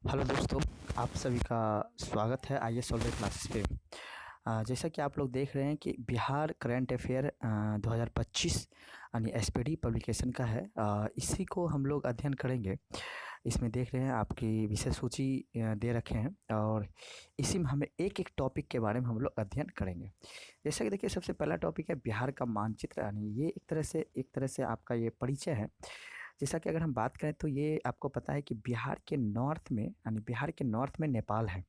Hello दोस्तों, आप सभी का स्वागत है आईएएस ऑनलाइन क्लासेस पे। जैसा कि आप लोग देख रहे हैं कि बिहार करंट अफेयर 2025 यानी एसपीडी पब्लिकेशन का है। इसी को हम लोग अध्ययन करेंगे। इसमें देख रहे हैं आपकी विषय सूची दे रखे हैं और इसी में हमें एक एक टॉपिक के बारे में हम लोग अध्ययन करेंगे। जैसा कि देखिए, सबसे पहला टॉपिक है बिहार का मानचित्र, यानी ये एक तरह से आपका ये परिचय है। जैसा कि अगर हम बात करें तो ये आपको पता है कि बिहार के नॉर्थ में, यानी बिहार के नॉर्थ में नेपाल है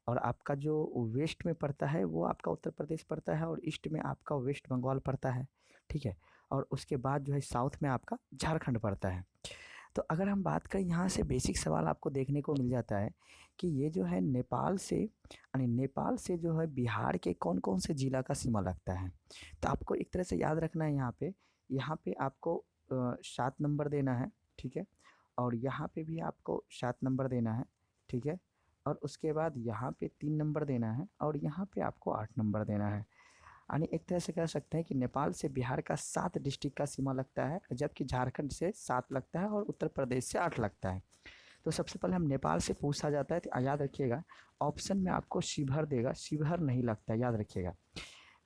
और आपका जो वेस्ट में पड़ता है वो आपका उत्तर प्रदेश पड़ता है और ईस्ट में आपका वेस्ट बंगाल पड़ता है। ठीक है। और उसके बाद जो है साउथ में आपका झारखंड पड़ता है। तो अगर हम बात करें, यहाँ से बेसिक सवाल आपको देखने को मिल जाता है कि ये जो है नेपाल से, यानी नेपाल से जो है बिहार के कौन कौन से जिला का सीमा लगता है। तो आपको एक तरह से याद रखना है, यहाँ पे आपको 7 नंबर देना है। ठीक है। और यहाँ पे भी आपको 7 नंबर देना है। ठीक है। और उसके बाद यहाँ पे 3 नंबर देना है और यहाँ पे आपको 8 नंबर देना है। यानी एक तरह से कह सकते हैं कि नेपाल से बिहार का 7 डिस्ट्रिक्ट का सीमा लगता है, जबकि झारखंड से 7 लगता है और उत्तर प्रदेश से 8 लगता है। तो सबसे पहले हम नेपाल से पूछा जाता है, तो याद रखिएगा ऑप्शन में आपको शिवहर देगा, शिवहर नहीं लगता है, याद रखिएगा।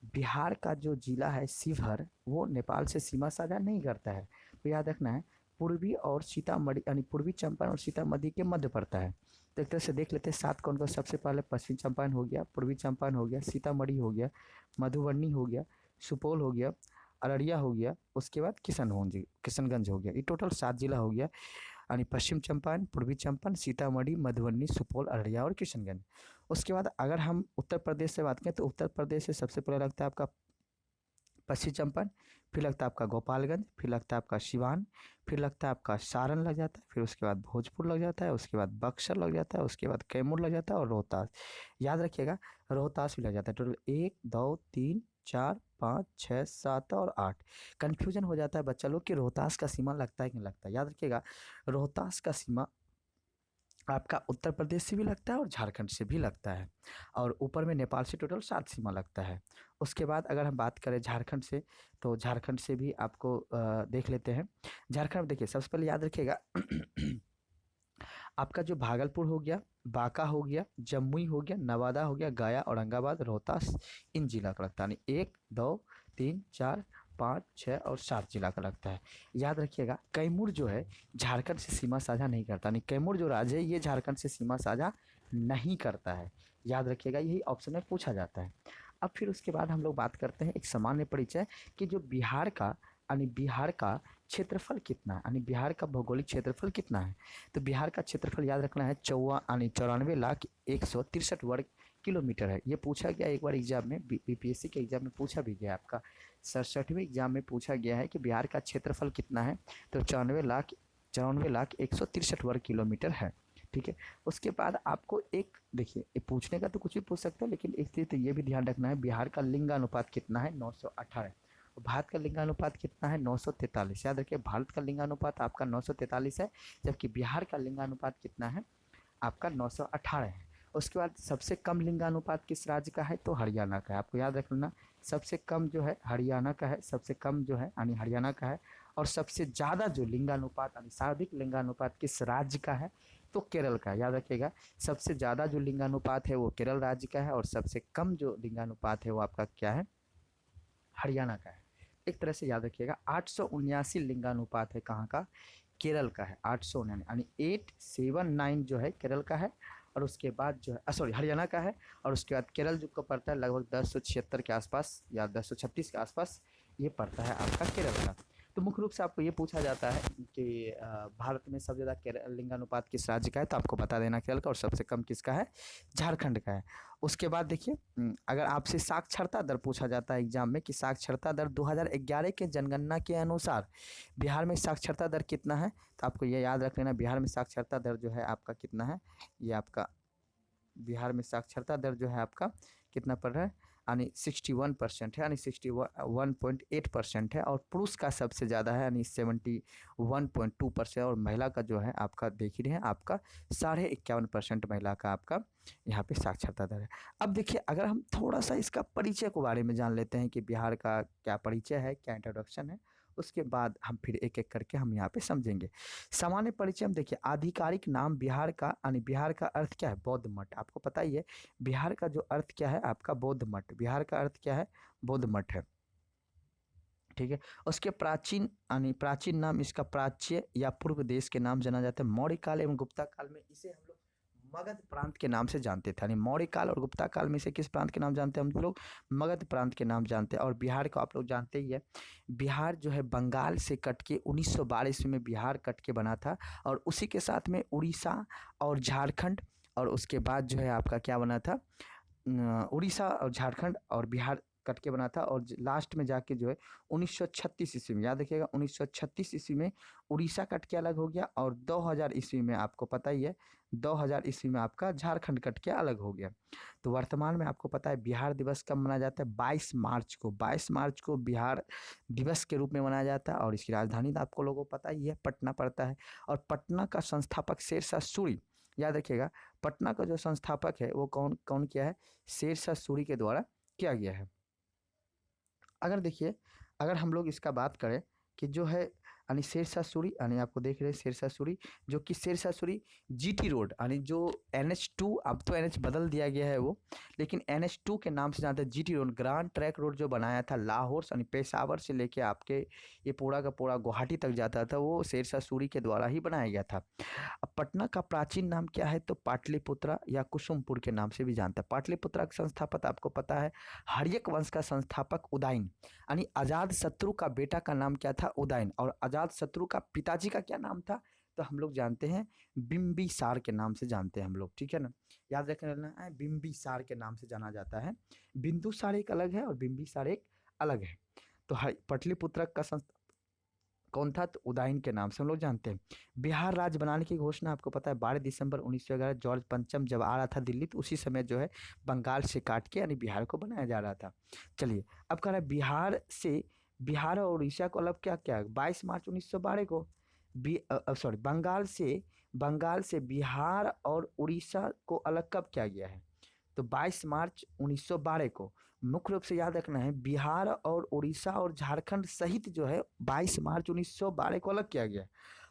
बिहार का जो जिला है शिवहर, वो नेपाल से सीमा साझा नहीं करता है। तो याद रखना है, पूर्वी और सीतामढ़ी यानी पूर्वी चंपारण और सीतामढ़ी के मध्य पड़ता है। तो एक तरह से देख लेते हैं 7 कौन कौन। सबसे पहले पश्चिम चंपारण हो गया, पूर्वी चंपारण हो गया, सीतामढ़ी हो गया, मधुबनी हो गया, सुपौल हो गया, अररिया हो गया, उसके बाद किशनगंज हो गया। ये टोटल 7 जिला हो गया, यानी पश्चिम चंपारण, पूर्वी चंपारण, सीतामढ़ी, मधुबनी, सुपौल, अररिया और किशनगंज। उसके बाद अगर हम उत्तर प्रदेश से बात करें तो उत्तर प्रदेश से सबसे पहले लगता है आपका पश्चिम चंपारण, फिर लगता है आपका गोपालगंज, फिर लगता है आपका सिवान, फिर लगता है आपका सारण लग जाता है, फिर उसके बाद भोजपुर लग जाता है, उसके बाद बक्सर लग जाता है, उसके बाद कैमूर लग जाता है और रोहतास। याद रखिएगा रोहतास भी लग जाता है। टोटल 1 2 3 4 5 6 7 और 8। कन्फ्यूजन हो जाता है बच्चा लोग कि रोहतास का सीमा लगता है कि नहीं लगता है। याद रखिएगा रोहतास का सीमा आपका उत्तर प्रदेश से भी लगता है और झारखंड से भी लगता है और ऊपर में नेपाल से टोटल 7 सीमा लगता है। उसके बाद अगर हम बात करें झारखंड से, तो झारखंड से भी आपको देख लेते हैं। झारखंड देखिए, सबसे पहले याद रखिएगा आपका जो भागलपुर हो गया, बांका हो गया, जमुई हो गया, नवादा हो गया, गया, औरंगाबाद, रोहतास, इन जिला का लगता है। यानी 1 2 3 4 5 6 और 7 जिला का लगता है। याद रखिएगा कैमूर जो है झारखंड से सीमा साझा नहीं करता, नहीं कैमूर जो राज्य है ये झारखंड से सीमा साझा नहीं करता है। याद रखिएगा, यही ऑप्शन में पूछा जाता है। अब फिर उसके बाद हम लोग बात करते हैं एक सामान्य परिचय कि जो बिहार का, यानी बिहार का क्षेत्रफल कितना है, यानी बिहार का भौगोलिक क्षेत्रफल कितना है। तो बिहार का क्षेत्रफल याद रखना है 94,163 वर्ग किलोमीटर है। ये पूछा गया एक बार एग्जाम में, बीपीएससी के एग्जाम में पूछा भी गया, आपका 67वें एग्जाम में पूछा गया है कि बिहार का क्षेत्रफल कितना है। तो 94,163 वर्ग किलोमीटर है। ठीक है। उसके बाद आपको एक देखिए, ये पूछने का तो कुछ भी पूछ सकते हैं, लेकिन एक चीज़ तो ये भी ध्यान रखना है, बिहार का लिंगानुपात कितना है 918। भारत का लिंगानुपात कितना है 943। याद रखिए भारत का लिंगानुपात आपका 943 है, जबकि बिहार का लिंगानुपात कितना है आपका 918 है। उसके बाद सबसे कम लिंगानुपात किस राज्य का है, तो हरियाणा का है। आपको याद रखना सबसे कम जो है हरियाणा का है, सबसे कम जो है यानी हरियाणा का है। और सबसे ज़्यादा जो लिंगानुपात यानी सर्वाधिक लिंगानुपात किस राज्य का है, तो केरल का है। याद रखिएगा सबसे ज़्यादा जो लिंगानुपात है वो केरल राज्य का है और सबसे कम जो लिंगानुपात है वो आपका क्या है, हरियाणा का है। एक तरह से याद रखिएगा 879 लिंगानुपात है कहाँ का, केरल का है। 879 यानी 879 जो है केरल का है और उसके बाद जो है सॉरी हरियाणा का है। और उसके बाद केरल जो को पड़ता है लगभग 1076 के आसपास या 1036 के आसपास ये पड़ता है आपका केरल का। तो मुख्य रूप से आपको ये पूछा जाता है कि भारत में सबसे ज़्यादा केरल लिंगानुपात किस राज्य का है, तो आपको बता देना केरल का, और सबसे कम किसका है, झारखंड का है। उसके बाद देखिए अगर आपसे साक्षरता दर पूछा जाता है एग्जाम में कि साक्षरता दर 2011 के जनगणना के अनुसार बिहार में साक्षरता दर कितना है, तो आपको ये याद रख लेना बिहार में साक्षरता दर जो है आपका कितना है, ये आपका बिहार में साक्षरता दर जो है आपका कितना पड़ रहा है, यानी 61% है, यानी 61.8% है। और पुरुष का सबसे ज़्यादा है यानी 71.2%। और महिला का जो है आपका देख ही रहे हैं आपका 51.5% महिला का आपका यहाँ पे साक्षरता दर है। अब देखिए अगर हम थोड़ा सा इसका परिचय के बारे में जान लेते हैं कि बिहार का क्या परिचय है, क्या इंट्रोडक्शन है, उसके बाद हम फिर एक एक करके हम यहाँ पे समझेंगे। सामान्य परिचय हम देखिए, आधिकारिक नाम बिहार का, यानी बिहार का अर्थ क्या है, बौद्ध मठ। आपको पता ही है बिहार का जो अर्थ क्या है आपका, बौद्ध मठ। बिहार का अर्थ क्या है, बौद्ध मठ है, ठीक है। उसके प्राचीन यानी प्राचीन नाम इसका प्राच्य या पूर्व देश के नाम जाना जाता है। मौर्य काल एवं गुप्ता काल में इसे हम लोग मगध प्रांत के नाम से जानते थे। यानी मौर्य काल और गुप्ता काल में इसे किस प्रांत के नाम जानते हैं हम लोग, मगध प्रांत के नाम जानते हैं। और बिहार को आप लोग जानते ही है, बिहार जो है बंगाल से कट के 1912 ईस्वी में बिहार कट के बना था, और उसी के साथ में उड़ीसा और झारखंड, और उसके बाद जो है आपका क्या बना था, उड़ीसा और झारखंड और बिहार कट के बना था। और लास्ट में जाके जो है 1936 ईस्वी में, याद रखिएगा 1936 ईस्वी में उड़ीसा कट के अलग हो गया, और 2000 ईस्वी में आपको पता ही है 2000 ईस्वी में आपका झारखंड कट के अलग हो गया। तो वर्तमान में आपको पता है बिहार दिवस कब मनाया जाता है, 22 मार्च को। 22 मार्च को बिहार दिवस के रूप में मनाया जाता है। और इसकी राजधानी तो आपको लोगों को पता ही है, पटना पड़ता है। और पटना का संस्थापक शेरशाह सूरी, याद रखिएगा पटना का जो संस्थापक है वो कौन कौन किया है, शेरशाह सूरी के द्वारा किया गया है। अगर देखिए, अगर हम लोग इसका बात करें कि जो है यानी शेरशाह सूरी, यानी आपको देख रहे हैं शेरशाह सूरी, जो कि शेरशाह सूरी जीटी रोड, यानी जो NH2, अब तो NH बदल दिया गया है वो, लेकिन NH2 के नाम से जानते हैं। GT road grand track road जो बनाया था लाहौर यानी पेशावर से लेके आपके ये पूरा का पूरा गुवाहाटी तक जाता था, वो शेरशाह सूरी के द्वारा ही बनाया गया था। अब पटना का प्राचीन नाम क्या है, तो पाटलिपुत्रा या कुसुमपुर के नाम से भी जानता है। पाटलिपुत्रा का संस्थापक आपको पता है, हर्यक वंश का संस्थापक उदयन, यानी अजात शत्रु का बेटा का नाम क्या था, उदयन। और अजात शत्रु का पिताजी का क्या नाम था, तो हम लोग जानते हैं बिंबिसार के नाम से जानते हैं हम लोग, ठीक है ना, याद रखना है बिंबिसार के नाम से जाना जाता है। बिंदुसार एक अलग है और बिंबिसार एक अलग है। तो पटलिपुत्र का कौन था, तो उदयन के नाम से हम लोग जानते हैं। बिहार राज्य बनाने की घोषणा आपको पता है 12 दिसंबर 1911 जॉर्ज पंचम जब आ रहा था दिल्ली, तो उसी समय जो है बंगाल से काट के यानी बिहार को बनाया जा रहा था। चलिए अब कह रहा है बिहार से, बिहार और उड़ीसा को अलग क्या क्या, 22 मार्च 1912 को सॉरी बंगाल से बिहार और उड़ीसा को अलग कब किया गया है, तो 22 मार्च 1912 को। मुख्य रूप से याद रखना है बिहार और उड़ीसा और झारखंड सहित जो है 22 मार्च 1912 को अलग किया गया।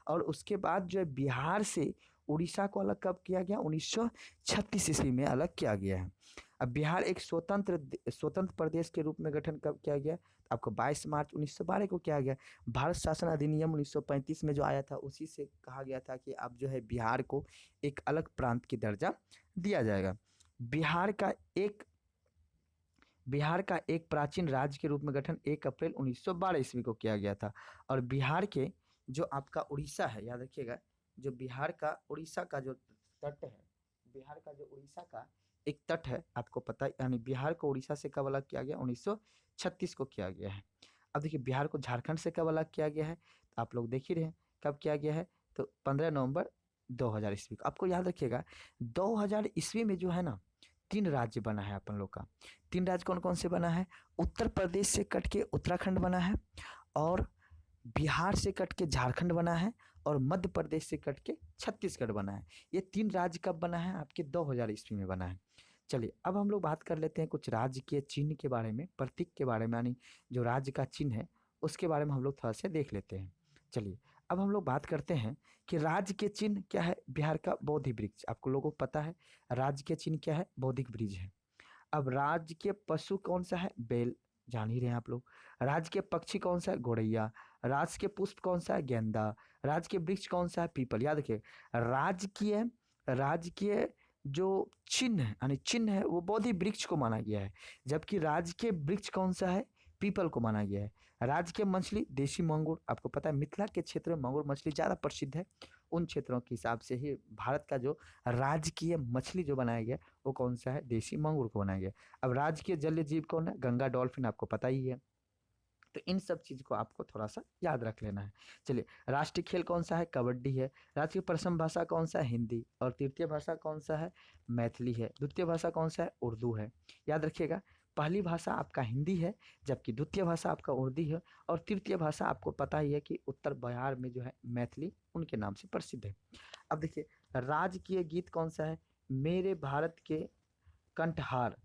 और उसके बाद जो है बिहार से उड़ीसा को अलग कब किया गया, 1936 ईस्वी में अलग किया गया है। अब बिहार एक स्वतंत्र प्रदेश के रूप में गठन कब किया गया, आपको 22 मार्च 1912 को किया गया। भारत शासन अधिनियम 1935 में जो आया था उसी से कहा गया था कि अब जो है बिहार को एक अलग प्रांत की दर्जा दिया जाएगा। बिहार का एक प्राचीन राज्य के रूप में गठन 1 अप्रैल 1912 ईस्वी को किया गया था। और बिहार के जो आपका उड़ीसा है, याद रखिएगा, जो बिहार का उड़ीसा का जो तट है, बिहार का जो उड़ीसा का एक तट है आपको पता है, यानी बिहार को उड़ीसा से कब अलग किया गया, 1936 को किया गया है। अब देखिए बिहार को झारखंड से कब अलग किया गया है, तो आप लोग देख ही रहे हैं कब किया गया है, तो 15 नवंबर 2000 ईस्वी को। आपको याद रखिएगा 2000 ईस्वी में जो है ना 3 राज्य बना है अपन लोग का। 3 राज्य कौन कौन से बना है, उत्तर प्रदेश से कट के उत्तराखंड बना है, और बिहार से कट के झारखंड बना है, और मध्य प्रदेश से कट के छत्तीसगढ़ बना है। ये 3 राज्य कब बना है, आपके 2000 ईस्वी में बना है। चलिए अब हम लोग बात कर लेते हैं कुछ राज्य के चिन्ह के बारे में, प्रतीक के बारे में, यानी जो राज्य का चिन्ह है उसके बारे में हम लोग थोड़ा सा देख लेते हैं। चलिए अब हम लोग बात करते हैं कि राज्य के चिन्ह क्या है, बिहार का बोधि वृक्ष। आपको लोगों को पता है राज्य के चिन्ह क्या है, बौद्धिक वृक्ष है। अब राज्य के पशु कौन सा है, बैल, जान ही रहे हैं आप लोग। राज्य के पक्षी कौन सा है, गौरैया। राज्य के पुष्प कौन सा है, गेंदा। राज्य के वृक्ष कौन सा है, पीपल। याद रखिए राजकीय जो चिन्ह है, यानी चिन्ह है वो बोधि वृक्ष को माना गया है, जबकि राज्य के वृक्ष कौन सा है, पीपल को माना गया है। राज्य के मछली देशी मांगुर, आपको पता है मिथिला के क्षेत्र में मांगुर मछली ज़्यादा प्रसिद्ध है, उन क्षेत्रों के हिसाब से ही भारत का जो राजकीय मछली जो बनाया गया वो कौन सा है, देशी मांगुर को बनाया गया। अब राजकीय जलीय जीव कौन है, गंगा डॉल्फिन, आपको पता ही है। तो इन सब चीज़ को आपको थोड़ा सा याद रख लेना है। चलिए राष्ट्रीय खेल कौन सा है, कबड्डी है। राज्य की प्रथम भाषा कौन सा है, हिंदी। और तृतीय भाषा कौन सा है, मैथिली है। द्वितीय भाषा कौन सा है, उर्दू है। याद रखिएगा पहली भाषा आपका हिंदी है, जबकि द्वितीय भाषा आपका उर्दू है, और तृतीय भाषा आपको पता ही है कि उत्तर बिहार में जो है मैथिली उनके नाम से प्रसिद्ध है। अब देखिए राजकीय गीत कौन सा है, मेरे भारत के कंठहार,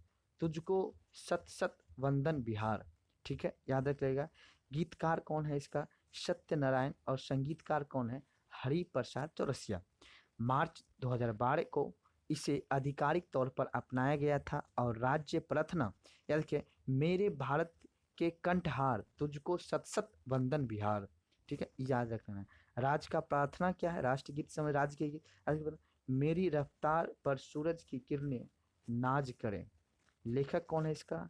तुझको सत सत वंदन बिहार, ठीक है, याद रखिएगा। गीतकार कौन है इसका, सत्यनारायण और संगीतकार कौन है? हरि प्रसाद चौरसिया। मार्च 2012 को इसे आधिकारिक तौर पर अपनाया गया था और राज्य प्रार्थना याद रखिए, मेरे भारत के कंठहार तुझको सत सत वंदन बिहार, ठीक है, याद रखना है। राज का प्रार्थना क्या है? राष्ट्रगीत समय राज्य के मेरी रफ्तार पर सूरज की किरणें नाज करें। लेखक कौन है इसका?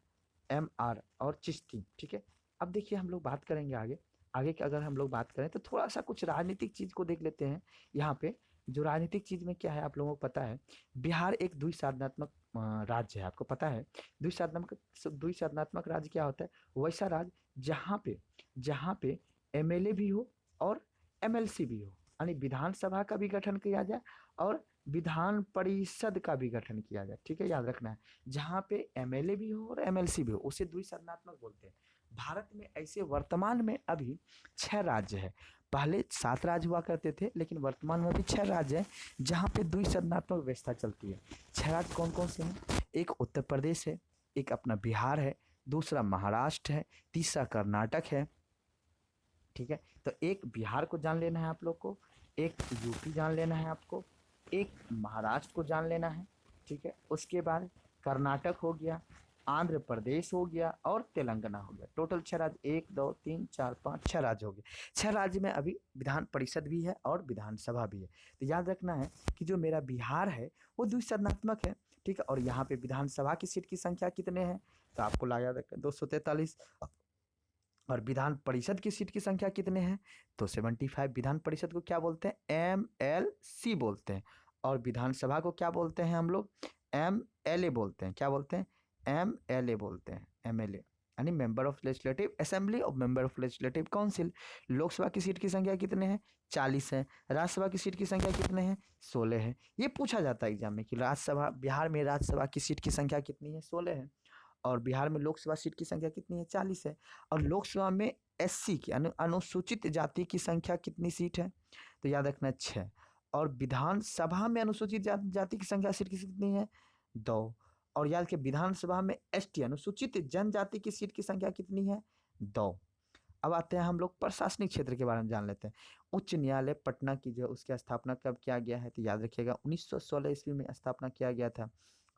MR और चिश्ती, ठीक है। अब देखिए हम लोग बात करेंगे आगे आगे की, अगर हम लोग बात करें तो थोड़ा सा कुछ राजनीतिक चीज को देख लेते हैं। यहाँ पे जो राजनीतिक चीज में क्या है आप लोगों को पता है, बिहार एक द्विसाधनात्मक राज्य है, आपको पता है। द्विसाधनात्मक राज्य क्या होता है? वैसा राज्य जहाँ पे MLA भी हो और MLC भी हो, यानी विधानसभा का भी गठन किया जाए और विधान परिषद का भी गठन किया जाए, ठीक है, याद रखना है। जहाँ पे MLA भी हो और MLC भी हो उसे द्विसदनात्मक बोलते हैं। भारत में ऐसे वर्तमान में अभी 6 राज्य है। पहले 7 राज्य हुआ करते थे, लेकिन वर्तमान में अभी 6 राज्य है जहाँ पे द्विसदनात्मक व्यवस्था चलती है। 6 राज्य कौन कौन से हैं? एक उत्तर प्रदेश है, एक अपना बिहार है, दूसरा महाराष्ट्र है, तीसरा कर्नाटक है, ठीक है। तो एक बिहार को जान लेना है आप लोग को, एक यूपी जान लेना है आपको, एक महाराष्ट्र को जान लेना है, ठीक है। उसके बाद कर्नाटक हो गया, आंध्र प्रदेश हो गया और तेलंगाना हो गया। टोटल 6 राज्य, 1 2 3 4 5 6 राज्य हो गए। 6 राज्य में अभी विधान परिषद भी है और विधानसभा भी है। तो याद रखना है कि जो मेरा बिहार है वो द्विसदनात्मक है, ठीक है। और यहाँ पे विधानसभा की सीट की संख्या कितने हैं? तो आपको याद रखना 243। और विधान परिषद की सीट की संख्या कितने हैं? तो 75। विधान परिषद को क्या बोलते हैं? MLC बोलते हैं। और विधानसभा को क्या बोलते हैं हम लोग? MLA बोलते हैं। क्या बोलते हैं? MLA बोलते हैं, MLA यानी मेंबर ऑफ लेजिस्लेटिव असेंबली और member of legislative council. Lok Sabha की सीट की संख्या कितने हैं? 40 है। राज्यसभा की सीट की संख्या कितने हैं? 16 है। ये पूछा जाता है एग्जाम में कि राज्यसभा, बिहार में राज्यसभा की सीट की संख्या कितनी है? 16 है। और बिहार में लोकसभा सीट की संख्या कितनी है? 40 है। और लोकसभा में SC की अनुसूचित जाति की संख्या कितनी सीट है? तो याद रखना 6। और विधानसभा में अनुसूचित जाति की संख्या सीट की कितनी है? 2। और याद रखिए विधानसभा में ST अनुसूचित जनजाति की सीट की संख्या कितनी है? 2। अब आते हैं हम लोग प्रशासनिक क्षेत्र के बारे में जान लेते हैं। उच्च न्यायालय पटना की जो उसकी स्थापना कब किया गया है? तो याद रखिएगा 1916 ईस्वी में स्थापना किया गया था।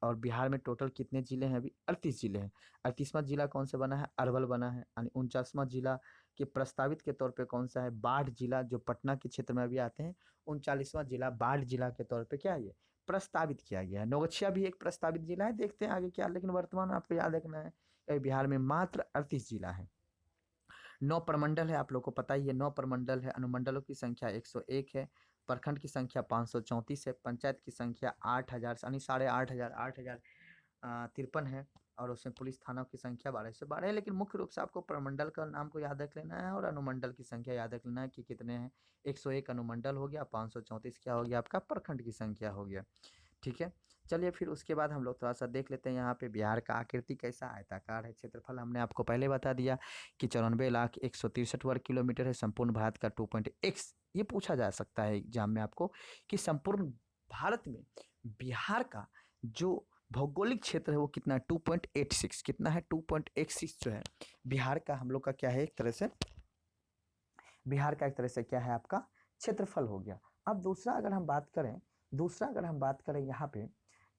और बिहार में टोटल कितने जिले हैं? अभी 38 जिले हैं। 38वां जिला कौन सा बना है? अरवल बना है। यानी 49वां जिला के प्रस्तावित के तौर पे कौन सा है? बाढ़ जिला, जो पटना के क्षेत्र में अभी आते हैं। 39वां जिला बाढ़ जिला के तौर पे क्या है? ये प्रस्तावित किया गया है। नौगछिया भी एक प्रस्तावित जिला है, देखते हैं आगे क्या, लेकिन वर्तमान में आपको याद रखना है बिहार में मात्र 38 जिला है। 9 प्रमंडल है, आप लोग को पता ही है। 9 प्रमंडल है। अनुमंडलों की संख्या 101 है। प्रखंड की संख्या 534 है। पंचायत की संख्या 8000 यानी 8500 53 है। और उसमें पुलिस थानों की संख्या 12 से 12 है। लेकिन मुख्य रूप से आपको प्रमंडल का नाम को याद रख लेना है और अनुमंडल की संख्या याद रख लेना है कि कितने हैं। 101 अनुमंडल हो गया, 534 क्या हो गया आपका? प्रखंड की संख्या हो गया, ठीक है। चलिए फिर उसके बाद हम लोग थोड़ा सा देख लेते हैं यहाँ पे बिहार का आकृति कैसा आयताकार है। क्षेत्रफल हमने आपको पहले बता दिया कि 94,163 वर्ग किलोमीटर है। संपूर्ण भारत का 2.x, ये पूछा जा सकता है एग्जाम में आपको कि संपूर्ण भारत में बिहार का जो भौगोलिक क्षेत्र है वो कितना है? 2.86। कितना है? 2.86 जो है बिहार का, हम लोग का क्या है एक तरह से, बिहार का एक तरह से क्या है आपका? क्षेत्रफल हो गया। अब दूसरा अगर हम बात करें यहाँ पे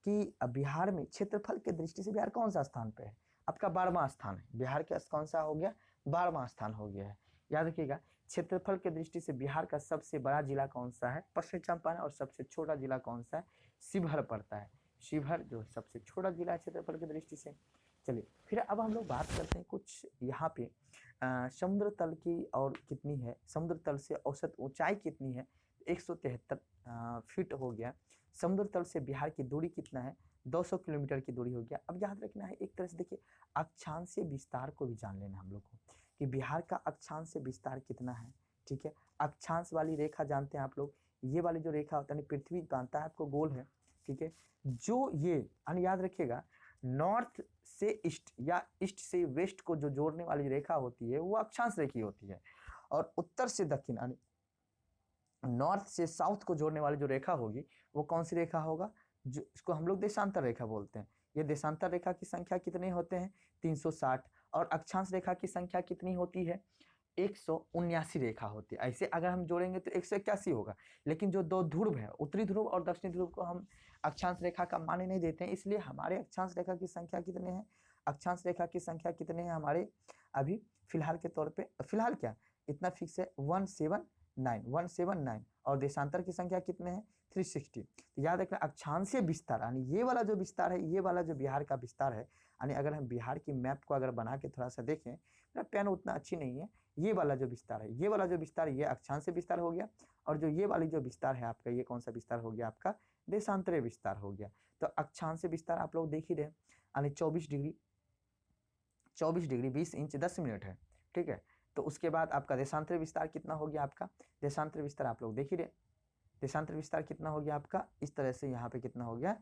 कि बिहार में क्षेत्रफल के दृष्टि से बिहार कौन सा स्थान पे है? आपका 12वां स्थान है। बिहार का कौन सा हो गया? 12वां स्थान हो गया है। याद रखिएगा क्षेत्रफल के दृष्टि से बिहार का सबसे बड़ा जिला कौन सा है? पश्चिमी चंपारण। और सबसे छोटा जिला कौन सा है? शिवहर पड़ता है। शिवहर जो सबसे छोटा जिला है क्षेत्रफल की दृष्टि से। चलिए फिर अब हम लोग बात करते हैं कुछ यहाँ पे समुद्र तल की और कितनी है, समुद्र तल से औसत ऊंचाई कितनी है? 173 फीट हो गया। समुद्र तल से बिहार की दूरी कितना है? 200 किलोमीटर की दूरी हो गया। अब याद रखना है एक तरह से, देखिए अक्षांशीय विस्तार को भी जान लेना हम लोग को कि बिहार का अक्षांशीय विस्तार कितना है, ठीक है। अक्षांश वाली रेखा जानते हैं आप लोग, ये वाली जो रेखा होता है पृथ्वी बांधता है आपको गोल है, ठीक है। जो ये याद रखिएगा नॉर्थ से ईस्ट या ईस्ट से वेस्ट को जो जोड़ने वाली रेखा होती है वो अक्षांश रेखी होती है। और उत्तर से दक्षिण यानी नॉर्थ से साउथ को जोड़ने वाली जो रेखा होगी वो कौन सी रेखा होगा? जो इसको हम लोग देशांतर रेखा बोलते हैं। ये देशांतर रेखा की संख्या कितने होते हैं? 360। और अक्षांश रेखा की संख्या कितनी होती है? 179 रेखा होती है। ऐसे अगर हम जोड़ेंगे तो 181 होगा, लेकिन जो दो ध्रुव है, उत्तरी ध्रुव और दक्षिणी ध्रुव को हम अक्षांश रेखा का मान नहीं देते हैं, इसलिए हमारे अक्षांश रेखा की संख्या कितने हैं? अक्षांश रेखा की संख्या कितने हैं हमारे अभी फिलहाल के तौर पे? फिलहाल क्या इतना फिक्स है, 179 और देशांतर की संख्या कितने हैं? 360। तो याद रखना अक्षांशीय विस्तार यानी ये वाला जो विस्तार है, ये वाला जो बिहार का विस्तार है, यानी अगर हम बिहार की मैप को अगर बना के थोड़ा सा देखें, मेरा पेन उतना अच्छी नहीं है, ये वाला जो विस्तार है, ये वाला जो विस्तार, ये अक्षांशीय विस्तार हो गया, और जो ये वाली जो विस्तार है आपका, ये कौन सा विस्तार हो गया आपका? देशांतरीय विस्तार हो गया। तो अक्षांशीय विस्तार आप लोग देख ही रहे, यानी 24 डिग्री 20 इंच 10 मिनट है, ठीक है। तो उसके बाद आपका देशांतरीय विस्तार कितना हो गया आपका? देशांतरीय विस्तार आप लोग देख ही रहे, देशांतरीय विस्तार कितना हो गया आपका? इस तरह से यहाँ पे कितना हो गया?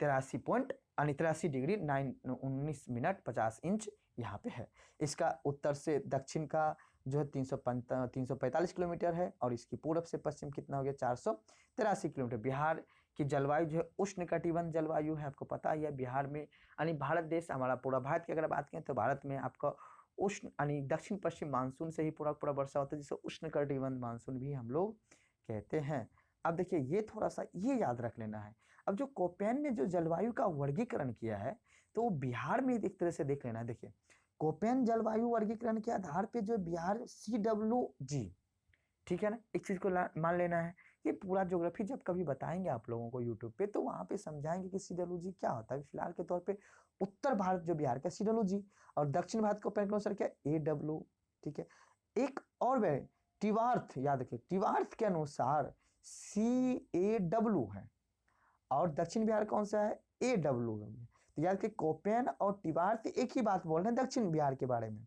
83 डिग्री 19 मिनट 50 इंच यहाँ पे है। इसका उत्तर से दक्षिण का जो है 345 किलोमीटर है, और इसकी पूर्व से पश्चिम कितना हो गया? 483 किलोमीटर। बिहार की जलवायु जो है उष्णकटिबंध जलवायु है, आपको पता ही है। बिहार में यानी भारत देश, हमारा पूरा भारत की अगर बात करें तो भारत में आपका उष्ण यानी दक्षिण पश्चिम मानसून से ही पूरा वर्षा होता है, जिसे उष्णकटिबंध मानसून भी हम लोग कहते हैं। अब देखिए ये थोड़ा सा ये याद रख लेना है। अब जो कोपेन ने जो जलवायु का वर्गीकरण किया है, तो वो बिहार में एक तरह से देख लेना है। देखिए कोपेन जलवायु वर्गीकरण के आधार पे जो बिहार CWG, ठीक है ना, एक चीज को मान लेना है। ये पूरा ज्योग्राफी जब कभी बताएंगे आप लोगों को यूट्यूब पे, तो वहां पे समझाएंगे कि CWG क्या होता है। फिलहाल के तौर पे उत्तर भारत जो बिहार का CWG, और दक्षिण भारत को पेन अनुसार क्या? AW, ठीक है। एक और टिवार्थ याद रखिए, टिवार्थ के अनुसार CAW है, और दक्षिण बिहार कौन सा है? AW है। तो याद रखिए कोपेन और टिवार्थ एक ही बात बोल रहे हैं दक्षिण बिहार के बारे में।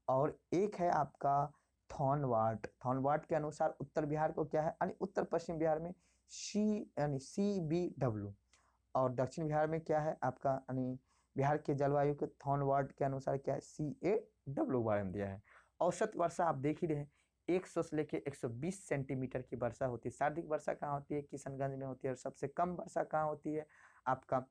और एक है आपका थॉनवार्ट, थॉनवार्ट के अनुसार उत्तर बिहार को क्या है, यानी उत्तर पश्चिम बिहार में यानी CBW, और दक्षिण बिहार में क्या है आपका, यानी बिहार के जलवायु के थॉनवार्ट के अनुसार क्या है? CAW बारे में दिया है। औसत वर्षा आप देख ही रहे हैं, 100 से लेके 120 सेंटीमीटर की वर्षा होती है। सर्वाधिक वर्षा कहाँ होती है? किशनगंज में होती है। और सबसे कम वर्षा कहाँ होती है? आपका